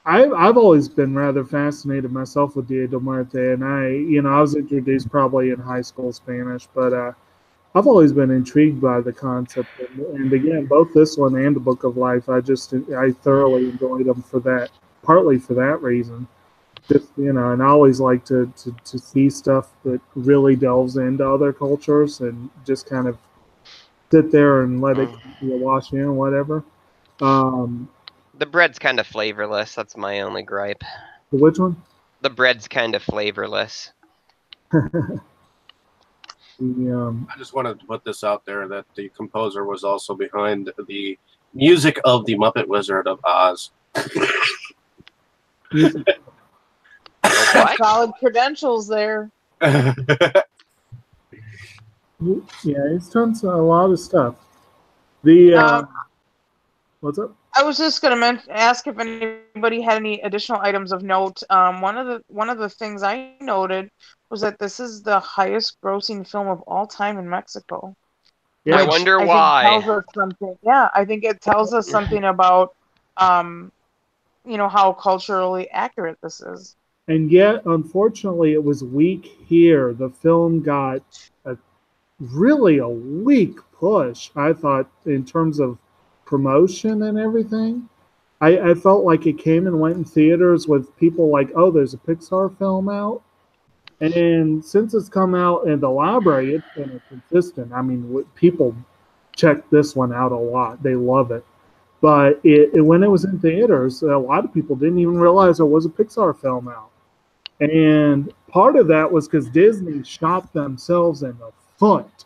I've always been rather fascinated myself with Dia de Muerte, and I was introduced probably in high school Spanish, but I've always been intrigued by the concept, and again, both this one and the Book of Life, I thoroughly enjoyed them partly for that reason. Just and I always like to see stuff that really delves into other cultures and just kind of sit there and let it wash in, whatever. The bread's kind of flavorless. That's my only gripe. Which one? The bread's kind of flavorless. I just wanted to put this out there that the composer was also behind the music of the Muppet Wizard of Oz. Solid credentials there. Yeah, he's done a lot of stuff. What's up? I was just going to ask if anybody had any additional items of note. One of the things I noted was that this is the highest grossing film of all time in Mexico. Yeah. I wonder why. Tells us something. Yeah, I think it tells us something about how culturally accurate this is. And yet, unfortunately, it was weak here. The film got really a weak push, I thought, in terms of promotion and everything. I felt like it came and went in theaters with people like, oh, there's a Pixar film out. And since it's come out in the library, it's been consistent. I mean, people check this one out a lot. They love it. But when it was in theaters, a lot of people didn't even realize there was a Pixar film out. And part of that was because Disney shot themselves in the foot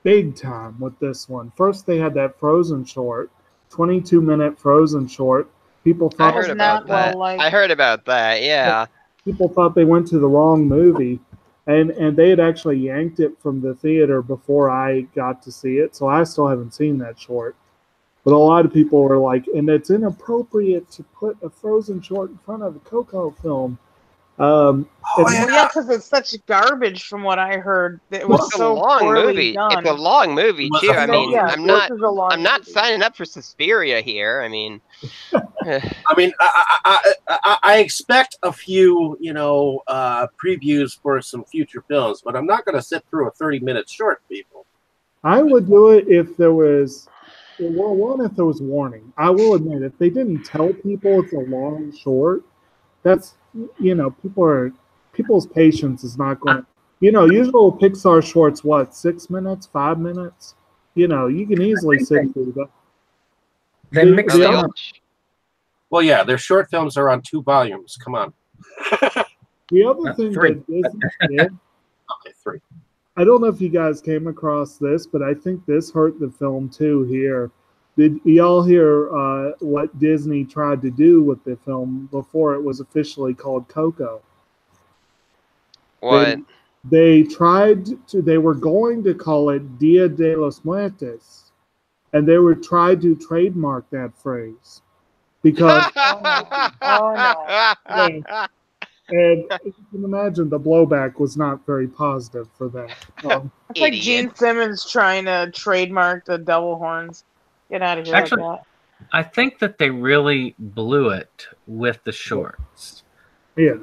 big time with this one. First, they had that Frozen short, 22-minute Frozen short. People thought I heard about that. I heard about that, yeah. People thought they went to the wrong movie. And they had actually yanked it from the theater before I got to see it. So I still haven't seen that short. But a lot of people were like, and it's inappropriate to put a Frozen short in front of a Coco film. Because it's such garbage from what I heard. It was a long movie. Done. It's a long movie too. I mean, I'm not movie. signing up for Suspiria here. I mean, I expect a few, previews for some future films, but I'm not going to sit through a 30-minute short, people. I would do it if there was, if there was warning. I will admit, if they didn't tell people it's a long short, that's, people's patience is not going to, usual Pixar shorts, 6 minutes, 5 minutes? You can easily sit through that. They mix it up. Well, yeah, their short films are on 2 volumes. Come on. The other thing that Disney did, 3. I don't know if you guys came across this, but I think this hurt the film too here. Did y'all hear what Disney tried to do with the film before it was officially called Coco? What? They were going to call it Dia de los Muertos, and they were trying to trademark that phrase. Because and you can imagine the blowback was not very positive for that. It's like Gene Simmons trying to trademark the devil horns. Get out of here. Actually, like that. I think that they really blew it with the shorts. Yeah.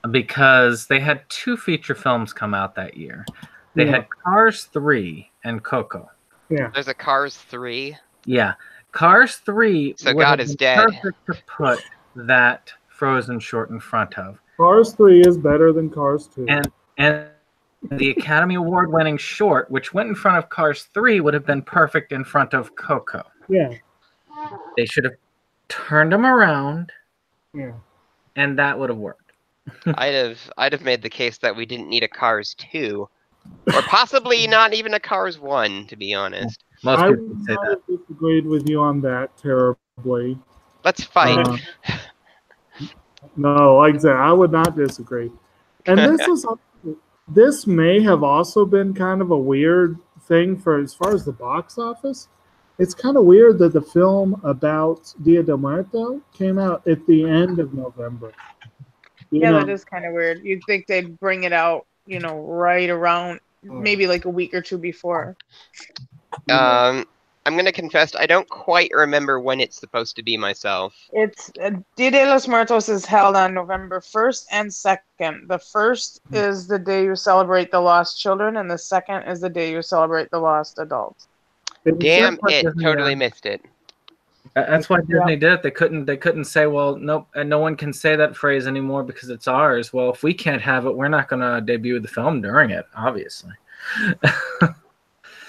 Because they had 2 feature films come out that year. They had Cars 3 and Coco. Yeah. There's a Cars 3? Yeah. Cars 3 So God is dead. Perfect to put that Frozen short in front of. Cars 3 is better than Cars 2. And the Academy Award winning short, which went in front of Cars 3, would have been perfect in front of Coco. Yeah. They should have turned them around. Yeah. And that would have worked. I'd have made the case that we didn't need a Cars 2. Or possibly not even a Cars 1, to be honest. Most I people would would say not that. have disagreed with you on that terribly. Let's fight. No, like I said, I would not disagree. And this may have also been kind of a weird thing for as far as the box office. It's kind of weird that the film about Dia de Muerto came out at the end of November. You know, that is kind of weird. You'd think they'd bring it out, right around maybe like a week or two before. I'm gonna confess, I don't quite remember when it's supposed to be myself. It's Dia de los Muertos is held on November 1st and 2nd. The 1st is the day you celebrate the lost children, and the 2nd is the day you celebrate the lost adults. Damn it! Totally missed it. That's why Disney did it. They couldn't say, well, nope, and no one can say that phrase anymore because it's ours. Well, if we can't have it, we're not going to debut the film during it, obviously.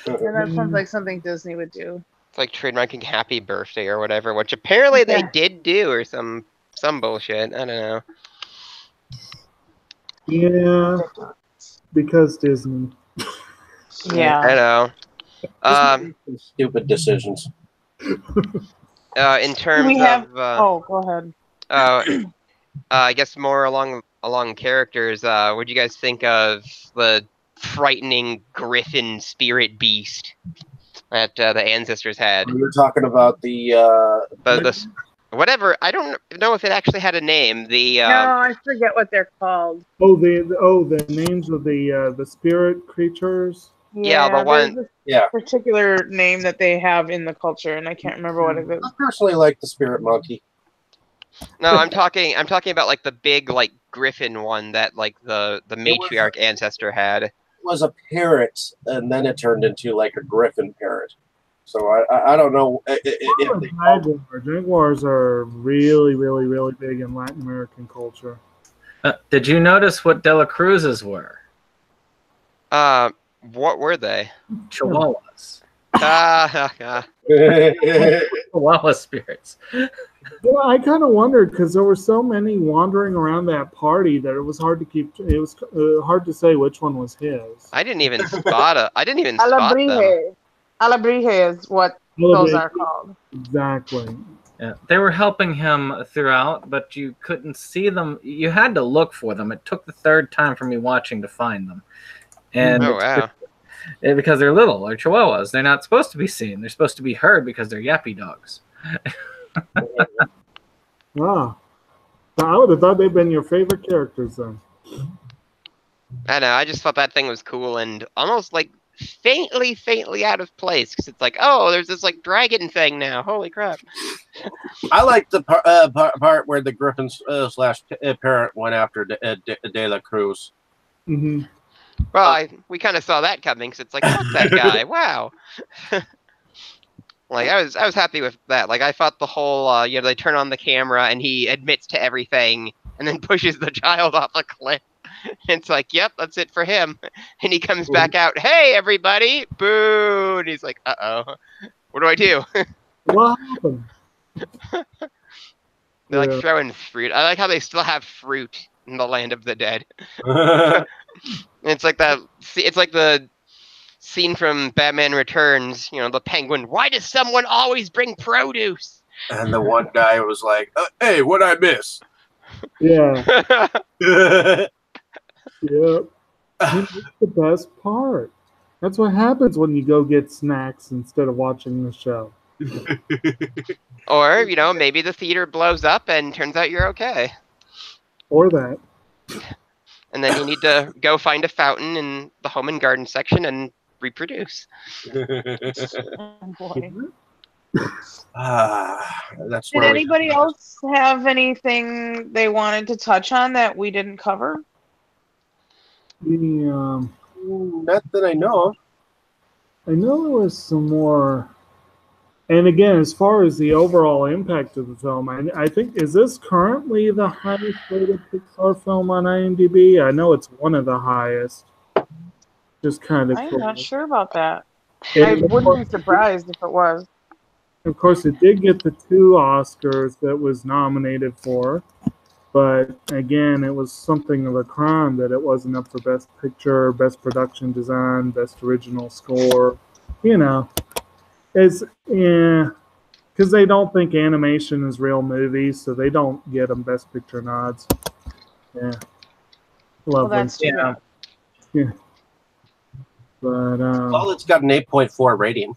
And that sounds like something Disney would do. It's like trademarking Happy Birthday or whatever, which apparently they did do, or some bullshit. I don't know. Yeah, because Disney. Yeah, I know. Stupid decisions. In terms go ahead. I guess more along characters. What do you guys think of the frightening griffin spirit beast that the ancestors had? We were talking about the whatever. I don't know if it actually had a name. No, I forget what they're called. The names of the spirit creatures. Yeah, the one. Yeah, particular name that they have in the culture, and I can't remember what it is. I personally like the spirit monkey. No, I'm talking about like the big like griffin one that like the matriarch ancestor had. It was a parrot, and then it turned into like a griffin parrot. So I don't know if Jaguars are really, really, really big in Latin American culture. Did you notice what De La Cruz's were? What were they? Chihuahuas. Chihuahua spirits. Well, I kind of wondered because there were so many wandering around that party that it was hard to keep. It was hard to say which one was his. I didn't even spot them. Alabrije is what those are called. Exactly. Yeah, they were helping him throughout, but you couldn't see them. You had to look for them. It took the third time for me watching to find them. And because they're little, they're chihuahuas. They're not supposed to be seen. They're supposed to be heard because they're yappy dogs. Wow. I would have thought they'd been your favorite characters then. I know. I just thought that thing was cool and almost like faintly out of place because it's like, oh, there's this like dragon thing now. Holy crap! I like the part where the griffin slash parrot went after De La Cruz. Mm-hmm. Well, we kind of saw that coming because it's like, fuck that guy. Wow. Like I was happy with that. Like I thought the whole they turn on the camera and he admits to everything and then pushes the child off a cliff. It's like, yep, that's it for him. And he comes back out, hey everybody, boo! And he's like, uh-oh, what do I do? What happened? They're like throwing fruit. I like how they still have fruit in the land of the dead. It's like that. It's like the scene from Batman Returns. You know, the Penguin. Why does someone always bring produce? And the one guy was like, "Hey, what'd I miss?" Yeah. Yep. That's the best part. That's what happens when you go get snacks instead of watching the show. Or maybe the theater blows up and turns out you're okay. Or that. And then you need to go find a fountain in the home and garden section and reproduce. Oh, boy. That's Did anybody else have anything they wanted to touch on that we didn't cover? Not that I know of. I know there was some more And again, as far as the overall impact of the film, I think, is this currently the highest rated Pixar film on IMDb? I know it's one of the highest. Just kind of I'm cool. not sure about that. I It, wouldn't be surprised if it was. of course, it did get the 2 Oscars that it was nominated for. But again, it was something of a crime that it wasn't up for Best Picture, Best Production Design, Best Original Score. You know, it's, yeah, because they don't think animation is real movies, so they don't get them Best Picture nods. Yeah, Well, lovely. that's too bad. Yeah, but Well, it's got an 8.4 rating.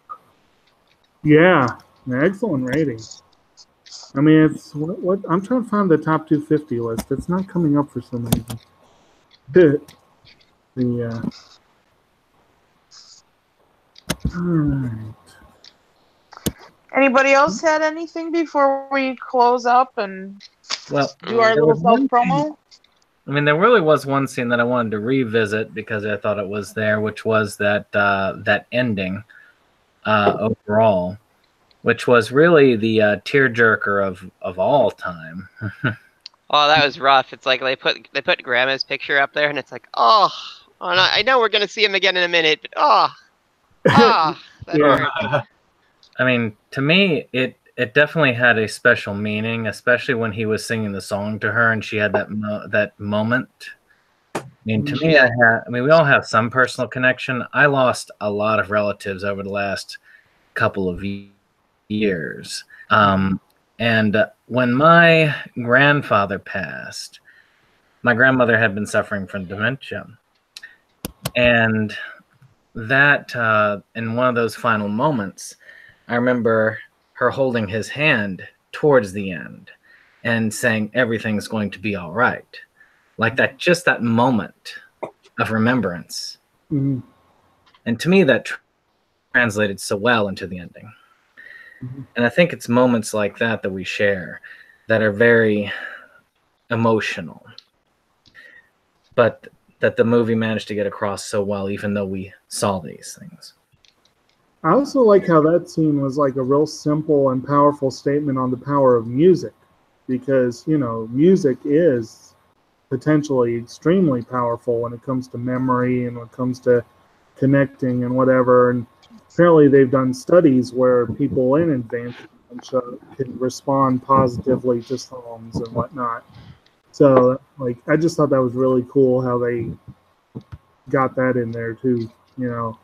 yeah, an excellent rating. I mean, it's what I'm trying to find the top 250 list. It's not coming up for some reason. All right. Anybody else had anything before we close up and Well, do our there little was one self-promo? I mean, there really was one scene that I wanted to revisit because I thought it was there, which was that that ending overall, which was really the tearjerker of all time. Oh, that was rough. It's like they put Grandma's picture up there, and it's like, oh no, I know we're gonna see him again in a minute, but that Yeah. hurt. I mean, to me, it definitely had a special meaning, especially when he was singing the song to her and she had that moment. I mean, to me, we all have some personal connection. I lost a lot of relatives over the last couple of years. And when my grandfather passed, my grandmother had been suffering from dementia. And that, in one of those final moments, I remember her holding his hand towards the end and saying, everything's going to be all right. Like that, just that moment of remembrance. Mm-hmm. And to me, that translated so well into the ending. Mm-hmm. And I think it's moments like that that we share that are very emotional, but that the movie managed to get across so well, even though we saw these things. I also like how that scene was like a real simple and powerful statement on the power of music, because, you know, music is potentially extremely powerful when it comes to memory and when it comes to connecting and whatever. And apparently they've done studies where people in advanced dementia can respond positively to songs and whatnot. So, like, I just thought that was really cool how they got that in there too, you know.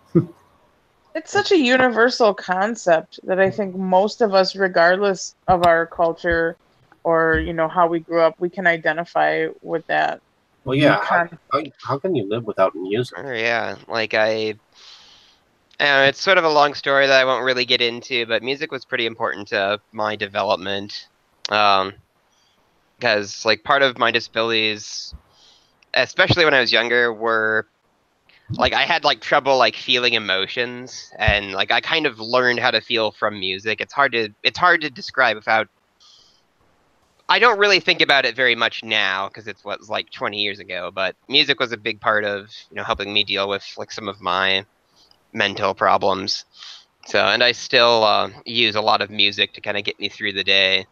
It's such a universal concept that I think most of us, regardless of our culture or, you know, how we grew up, we can identify with that. Well, yeah. How can you live without music? Oh, yeah, like it's sort of a long story that I won't really get into, but music was pretty important to my development. Because like part of my disabilities, especially when I was younger, were like I had like trouble like feeling emotions, and like I kind of learned how to feel from music. It's hard to describe without. I don't really think about it very much now because it's what was like 20 years ago, but music was a big part of, you know, helping me deal with like some of my mental problems. So, and I still use a lot of music to kind of get me through the day.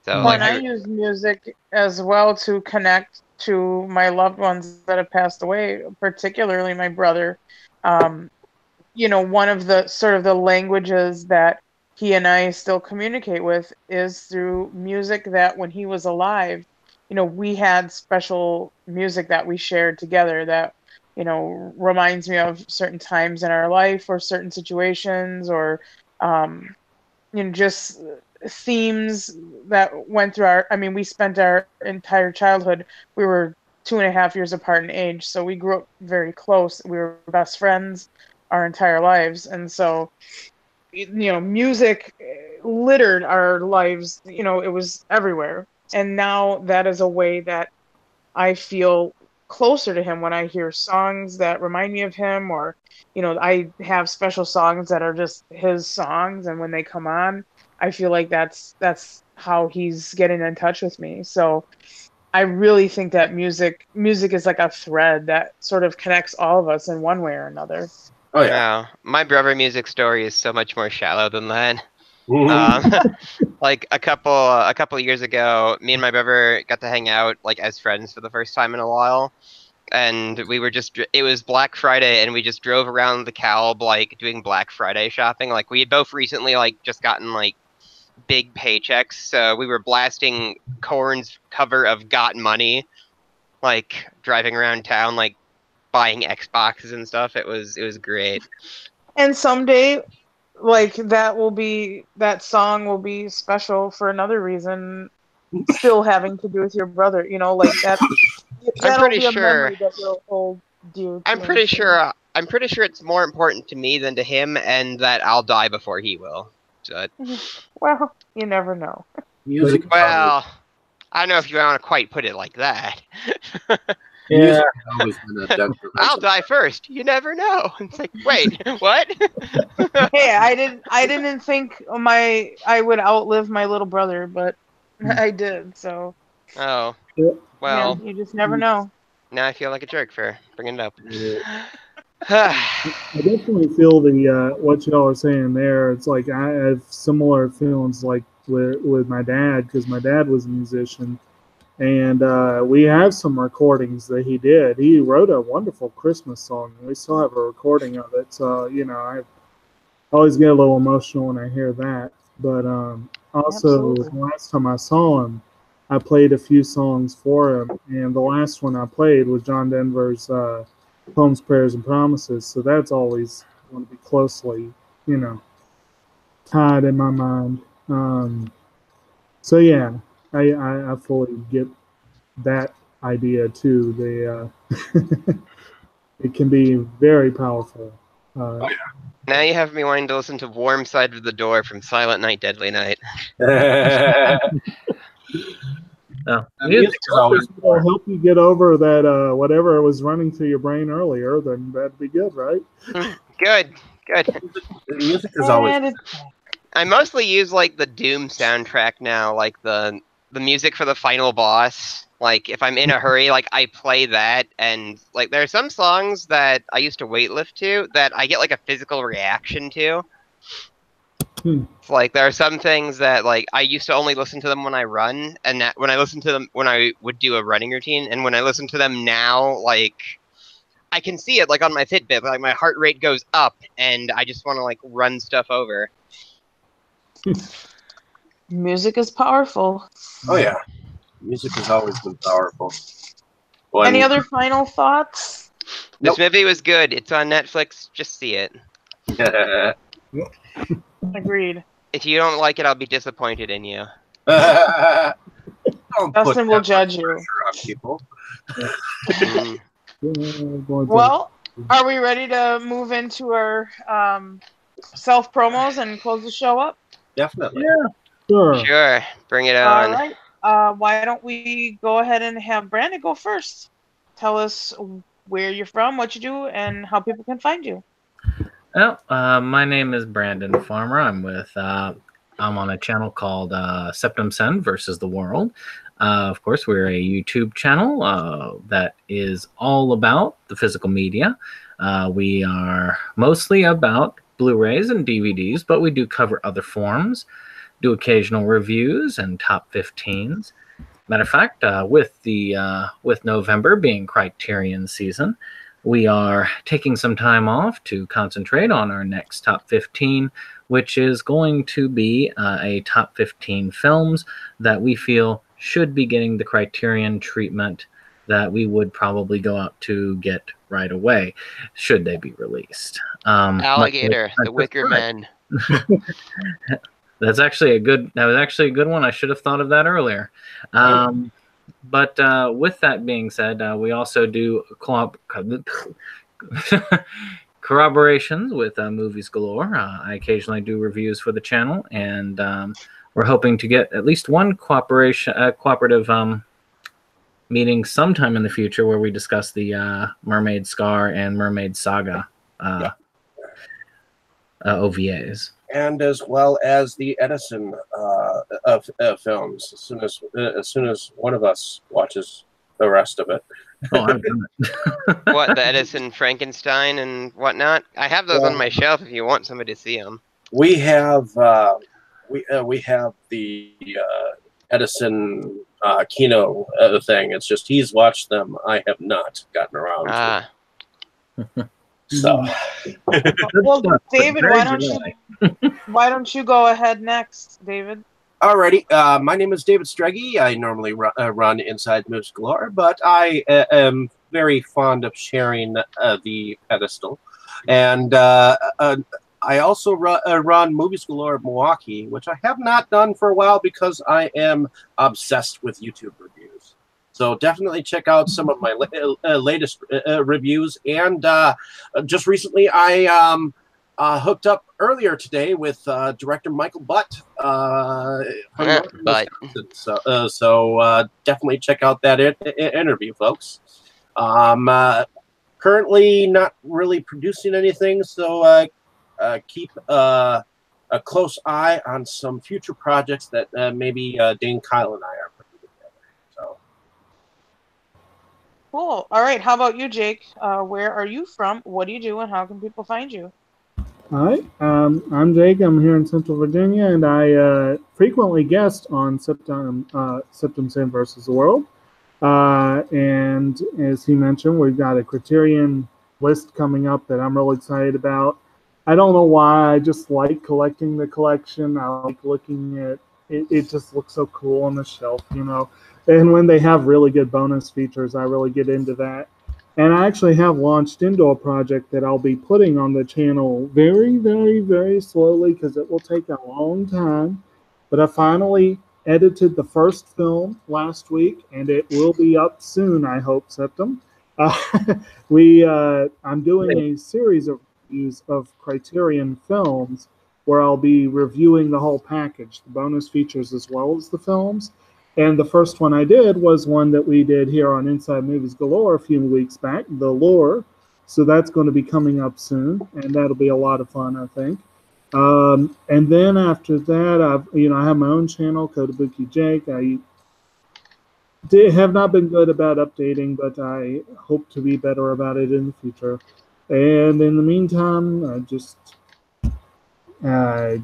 So, Well, and I use music as well to connect to my loved ones that have passed away, particularly my brother. You know, one of the sort of the languages that he and I still communicate with is through music that when he was alive, you know, we had special music that we shared together that, you know, reminds me of certain times in our life or certain situations or, you know, just themes that went through we spent our entire childhood. We were 2.5 years apart in age, so we grew up very close. We were best friends our entire lives, and so, you know, music littered our lives. You know, it was everywhere, and now that is a way that I feel closer to him when I hear songs that remind me of him, or, you know, I have special songs that are just his songs, and when they come on, I feel like that's how he's getting in touch with me. So I really think that music is like a thread that sort of connects all of us in one way or another. Oh yeah. No, my brother music story is so much more shallow than that. Like a couple years ago, me and my brother got to hang out like as friends for the first time in a while, and we were it was Black Friday, and we just drove around the Calb like doing Black Friday shopping. Like we had both recently like just gotten like big paychecks, so we were blasting Korn's cover of Got Money, like driving around town like buying Xboxes and stuff. It was great. And someday, like that song will be special for another reason, still having to do with your brother. You know, like that. That'll be a memory that you'll hold dear. I'm pretty sure it's more important to me than to him, and that I'll die before he will. So, well, you never know. Music. Well, I don't know if you want to quite put it like that. Yeah. I'll die first. You never know. It's like, wait, what? Hey, I didn't think I would outlive my little brother, but I did. So. Oh. Yeah. Well. Yeah, you just never know. Now I feel like a jerk for bringing it up. I definitely feel the what y'all are saying there. It's like I have similar feelings like with my dad, because my dad was a musician, and we have some recordings that he did. He wrote a wonderful Christmas song. We still have a recording of it. So I always get a little emotional when I hear that. But also, Absolutely. the last time I saw him, I played a few songs for him, and the last one I played was John Denver's Poems, Prayers, and Promises. So that's always going to be closely, tied in my mind. So yeah, I fully get that idea too. It can be very powerful. Now you have me wanting to listen to Warm Side of the Door from Silent Night, Deadly Night. Music is always will help you get over that whatever was running through your brain earlier. Then that'd be good, right? Good. Music is always. I mostly use like the Doom soundtrack now, like the music for the final boss. Like if I'm in a hurry, like I play that, and like there are some songs that I used to weightlift to that I get like a physical reaction to. It's like there are some things that like I used to only listen to them when I run, and that when I listen to them when I would do a running routine, and when I listen to them now, like I can see it like on my Fitbit, like my heart rate goes up, and I just want to like run stuff over. Music is powerful. Oh yeah, music has always been powerful. Any other final thoughts? This movie was good. It's on Netflix. Just see it. Agreed. If you don't like it, I'll be disappointed in you. Dustin will judge you. People. Well, are we ready to move into our self promos and close the show up? Definitely. Yeah. Sure. Bring it on. All right. Why don't we go ahead and have Brandon go first? Tell us where you're from, what you do, and how people can find you. Well, my name is Brandon Farmer. I'm on a channel called Septum Send versus the World. Of course, we're a YouTube channel that is all about the physical media. We are mostly about Blu-rays and DVDs, but we do cover other forms, do occasional reviews and top 15s. Matter of fact, with November being Criterion season, we are taking some time off to concentrate on our next top 15, which is going to be a top 15 films that we feel should be getting the Criterion treatment that we would probably go out to get right away, should they be released. Alligator, The Wicker Man. That was actually a good one. I should have thought of that earlier. But with that being said, we also do corroborations with Movies Galore. I occasionally do reviews for the channel, and we're hoping to get at least one cooperative meeting sometime in the future where we discuss the Mermaid Scar and Mermaid Saga OVAs. And as well as the Edison of films. As soon as one of us watches the rest of it. Oh, I've done it. What, the Edison Frankenstein and whatnot? I have those on my shelf if you want somebody to see them. We have we have the Edison Kino thing. It's just he's watched them. I have not gotten around to. So, well, David, why don't you go ahead next, David? alrighty. My name is David Streggy. I normally run Inside Moves Galore, but I am very fond of sharing the pedestal, and I also run Movies Galore Milwaukee, which I have not done for a while because I am obsessed with YouTube reviews. So definitely check out some of my latest reviews. And just recently, I hooked up earlier today with director Michael Butt. So definitely check out that interview, folks. Currently not really producing anything, so keep a close eye on some future projects that maybe Dane, Kyle, and I are putting together. So. Cool. All right. How about you, Jake? Where are you from? What do you do, and how can people find you? Hi, I'm Jake. I'm here in Central Virginia, and I frequently guest on Septum Sin versus the World. And as he mentioned, we've got a Criterion list coming up that I'm really excited about. I don't know why. I just like collecting the collection. I like looking at it. It just looks so cool on the shelf, you know. And when they have really good bonus features, I really get into that. And I actually have launched into a project that I'll be putting on the channel very, very, very slowly because it will take a long time. But I finally edited the first film last week, and it will be up soon, I hope, Septum. I'm doing a series of reviews of Criterion films where I'll be reviewing the whole package, the bonus features as well as the films. And the first one I did was one that we did here on Inside Movies Galore a few weeks back, The Lure. So that's going to be coming up soon, and that'll be a lot of fun, I think. And then after that, I have my own channel, Kotobuki Jake. I have not been good about updating, but I hope to be better about it in the future. And in the meantime, I just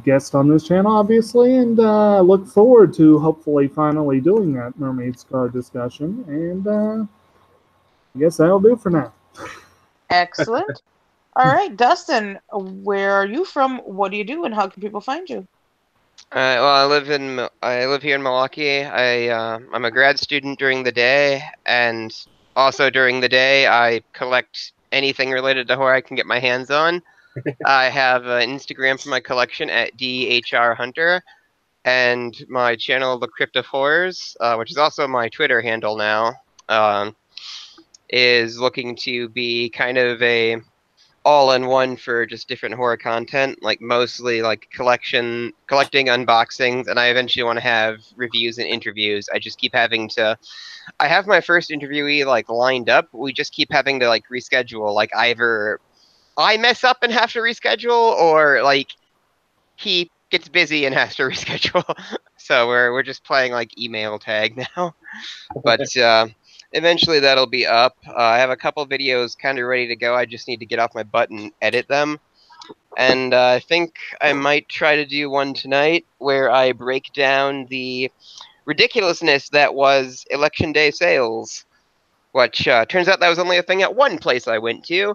guest on this channel, obviously, and look forward to hopefully finally doing that Mermaid Scar discussion. And I guess that'll do for now. Excellent. All right, Dustin, where are you from? What do you do, and how can people find you? Well, I live here in Milwaukee. I'm a grad student during the day, and also during the day I collect anything related to horror I can get my hands on. I have an Instagram for my collection at DHRHunter, and my channel, The Crypt of Horrors, which is also my Twitter handle now, is looking to be kind of a all-in-one for just different horror content, like mostly like collecting unboxings, and I eventually want to have reviews and interviews. I just keep having to. I have my first interviewee like lined up. We just keep having to like reschedule. Like either I mess up and have to reschedule, or like he gets busy and has to reschedule. So we're just playing like email tag now. But eventually that'll be up. I have a couple videos kind of ready to go. I just need to get off my butt and edit them. And I think I might try to do one tonight where I break down the ridiculousness that was Election Day sales, which turns out that was only a thing at one place I went to.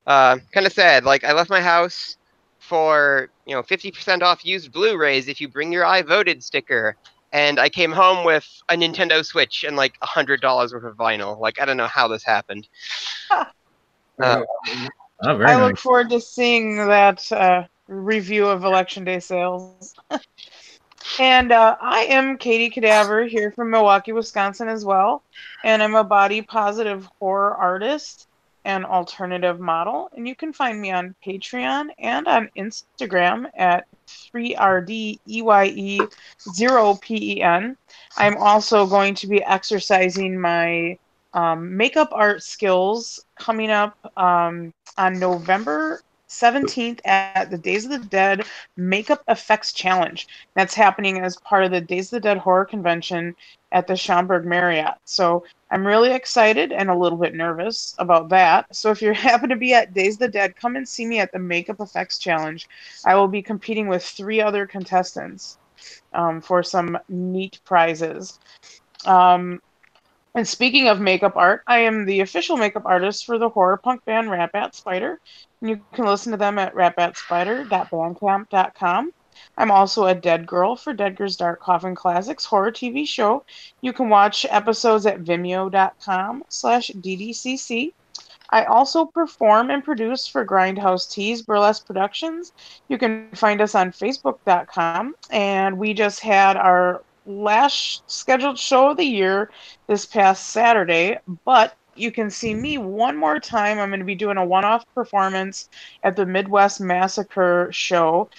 Kind of sad. Like I left my house for 50% off used Blu-rays if you bring your I voted sticker. And I came home with a Nintendo Switch and like $100 worth of vinyl. Like, I don't know how this happened. I look forward to seeing that review of Election Day sales. And I am Katie Cadaver here from Milwaukee, Wisconsin as well. And I'm a body positive horror artist and alternative model. And you can find me on Patreon and on Instagram at 3RDEYE0PEN. I'm also going to be exercising my makeup art skills coming up on November 17th at the Days of the Dead Makeup Effects Challenge. That's happening as part of the Days of the Dead Horror Convention at the Schaumburg Marriott. So I'm really excited and a little bit nervous about that. So if you happen to be at Days of the Dead, come and see me at the Makeup Effects Challenge. I will be competing with 3 other contestants for some neat prizes. And speaking of makeup art, I am the official makeup artist for the horror punk band Ratbat Spider. And you can listen to them at ratbatspider.bandcamp.com. I'm also a Dead Girl for Dead Girl's Dark Coffin Classics horror TV show. You can watch episodes at vimeo.com/ddcc. I also perform and produce for Grindhouse Tees Burlesque Productions. You can find us on Facebook.com. And we just had our last scheduled show of the year this past Saturday, but you can see me one more time. I'm going to be doing a one-off performance at the Midwest Massacre show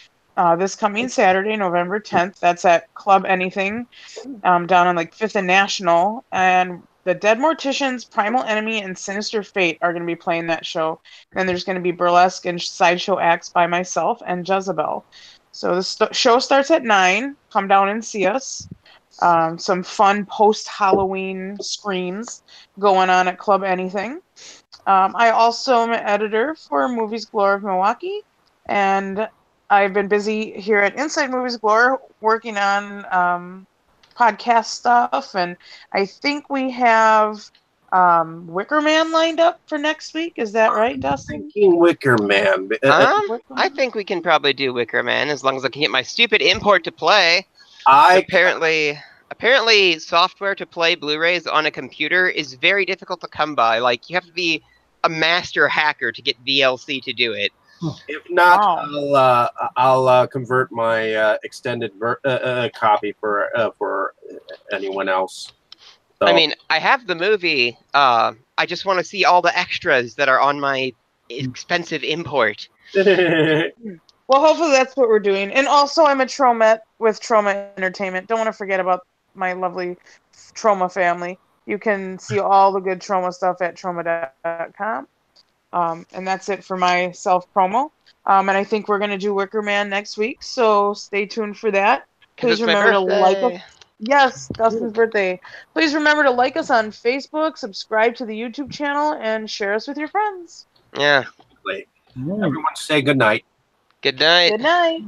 this coming Saturday, November 10th. That's at Club Anything down on like 5th and National. And the Dead Morticians, Primal Enemy, and Sinister Fate are going to be playing that show. And there's going to be burlesque and sideshow acts by myself and Jezebel. So the show starts at 9. Come down and see us. Some fun post-Halloween screams going on at Club Anything. I also am an editor for Movies Galore of Milwaukee, and I've been busy here at Inside Movies Galore working on podcast stuff, and I think we have Wicker Man lined up for next week. Is that right, Dustin? Thinking Wicker Man. I think we can probably do Wicker Man as long as I can get my stupid import to play. Apparently, software to play Blu-rays on a computer is very difficult to come by. Like, you have to be a master hacker to get VLC to do it. If not, wow. I'll convert my extended copy for anyone else. So. I mean, I have the movie. I just want to see all the extras that are on my expensive import. Well, hopefully that's what we're doing. And also, I'm a Tromette with Trauma Entertainment. Don't want to forget about my lovely Trauma family. You can see all the good Trauma stuff at trauma.com. And that's it for my self-promo. And I think we're going to do Wicker Man next week, so stay tuned for that. Please remember to like us. Yes, Dustin's birthday. Please remember to like us on Facebook, subscribe to the YouTube channel, and share us with your friends. Yeah. Everyone say good night. Good night. Good night.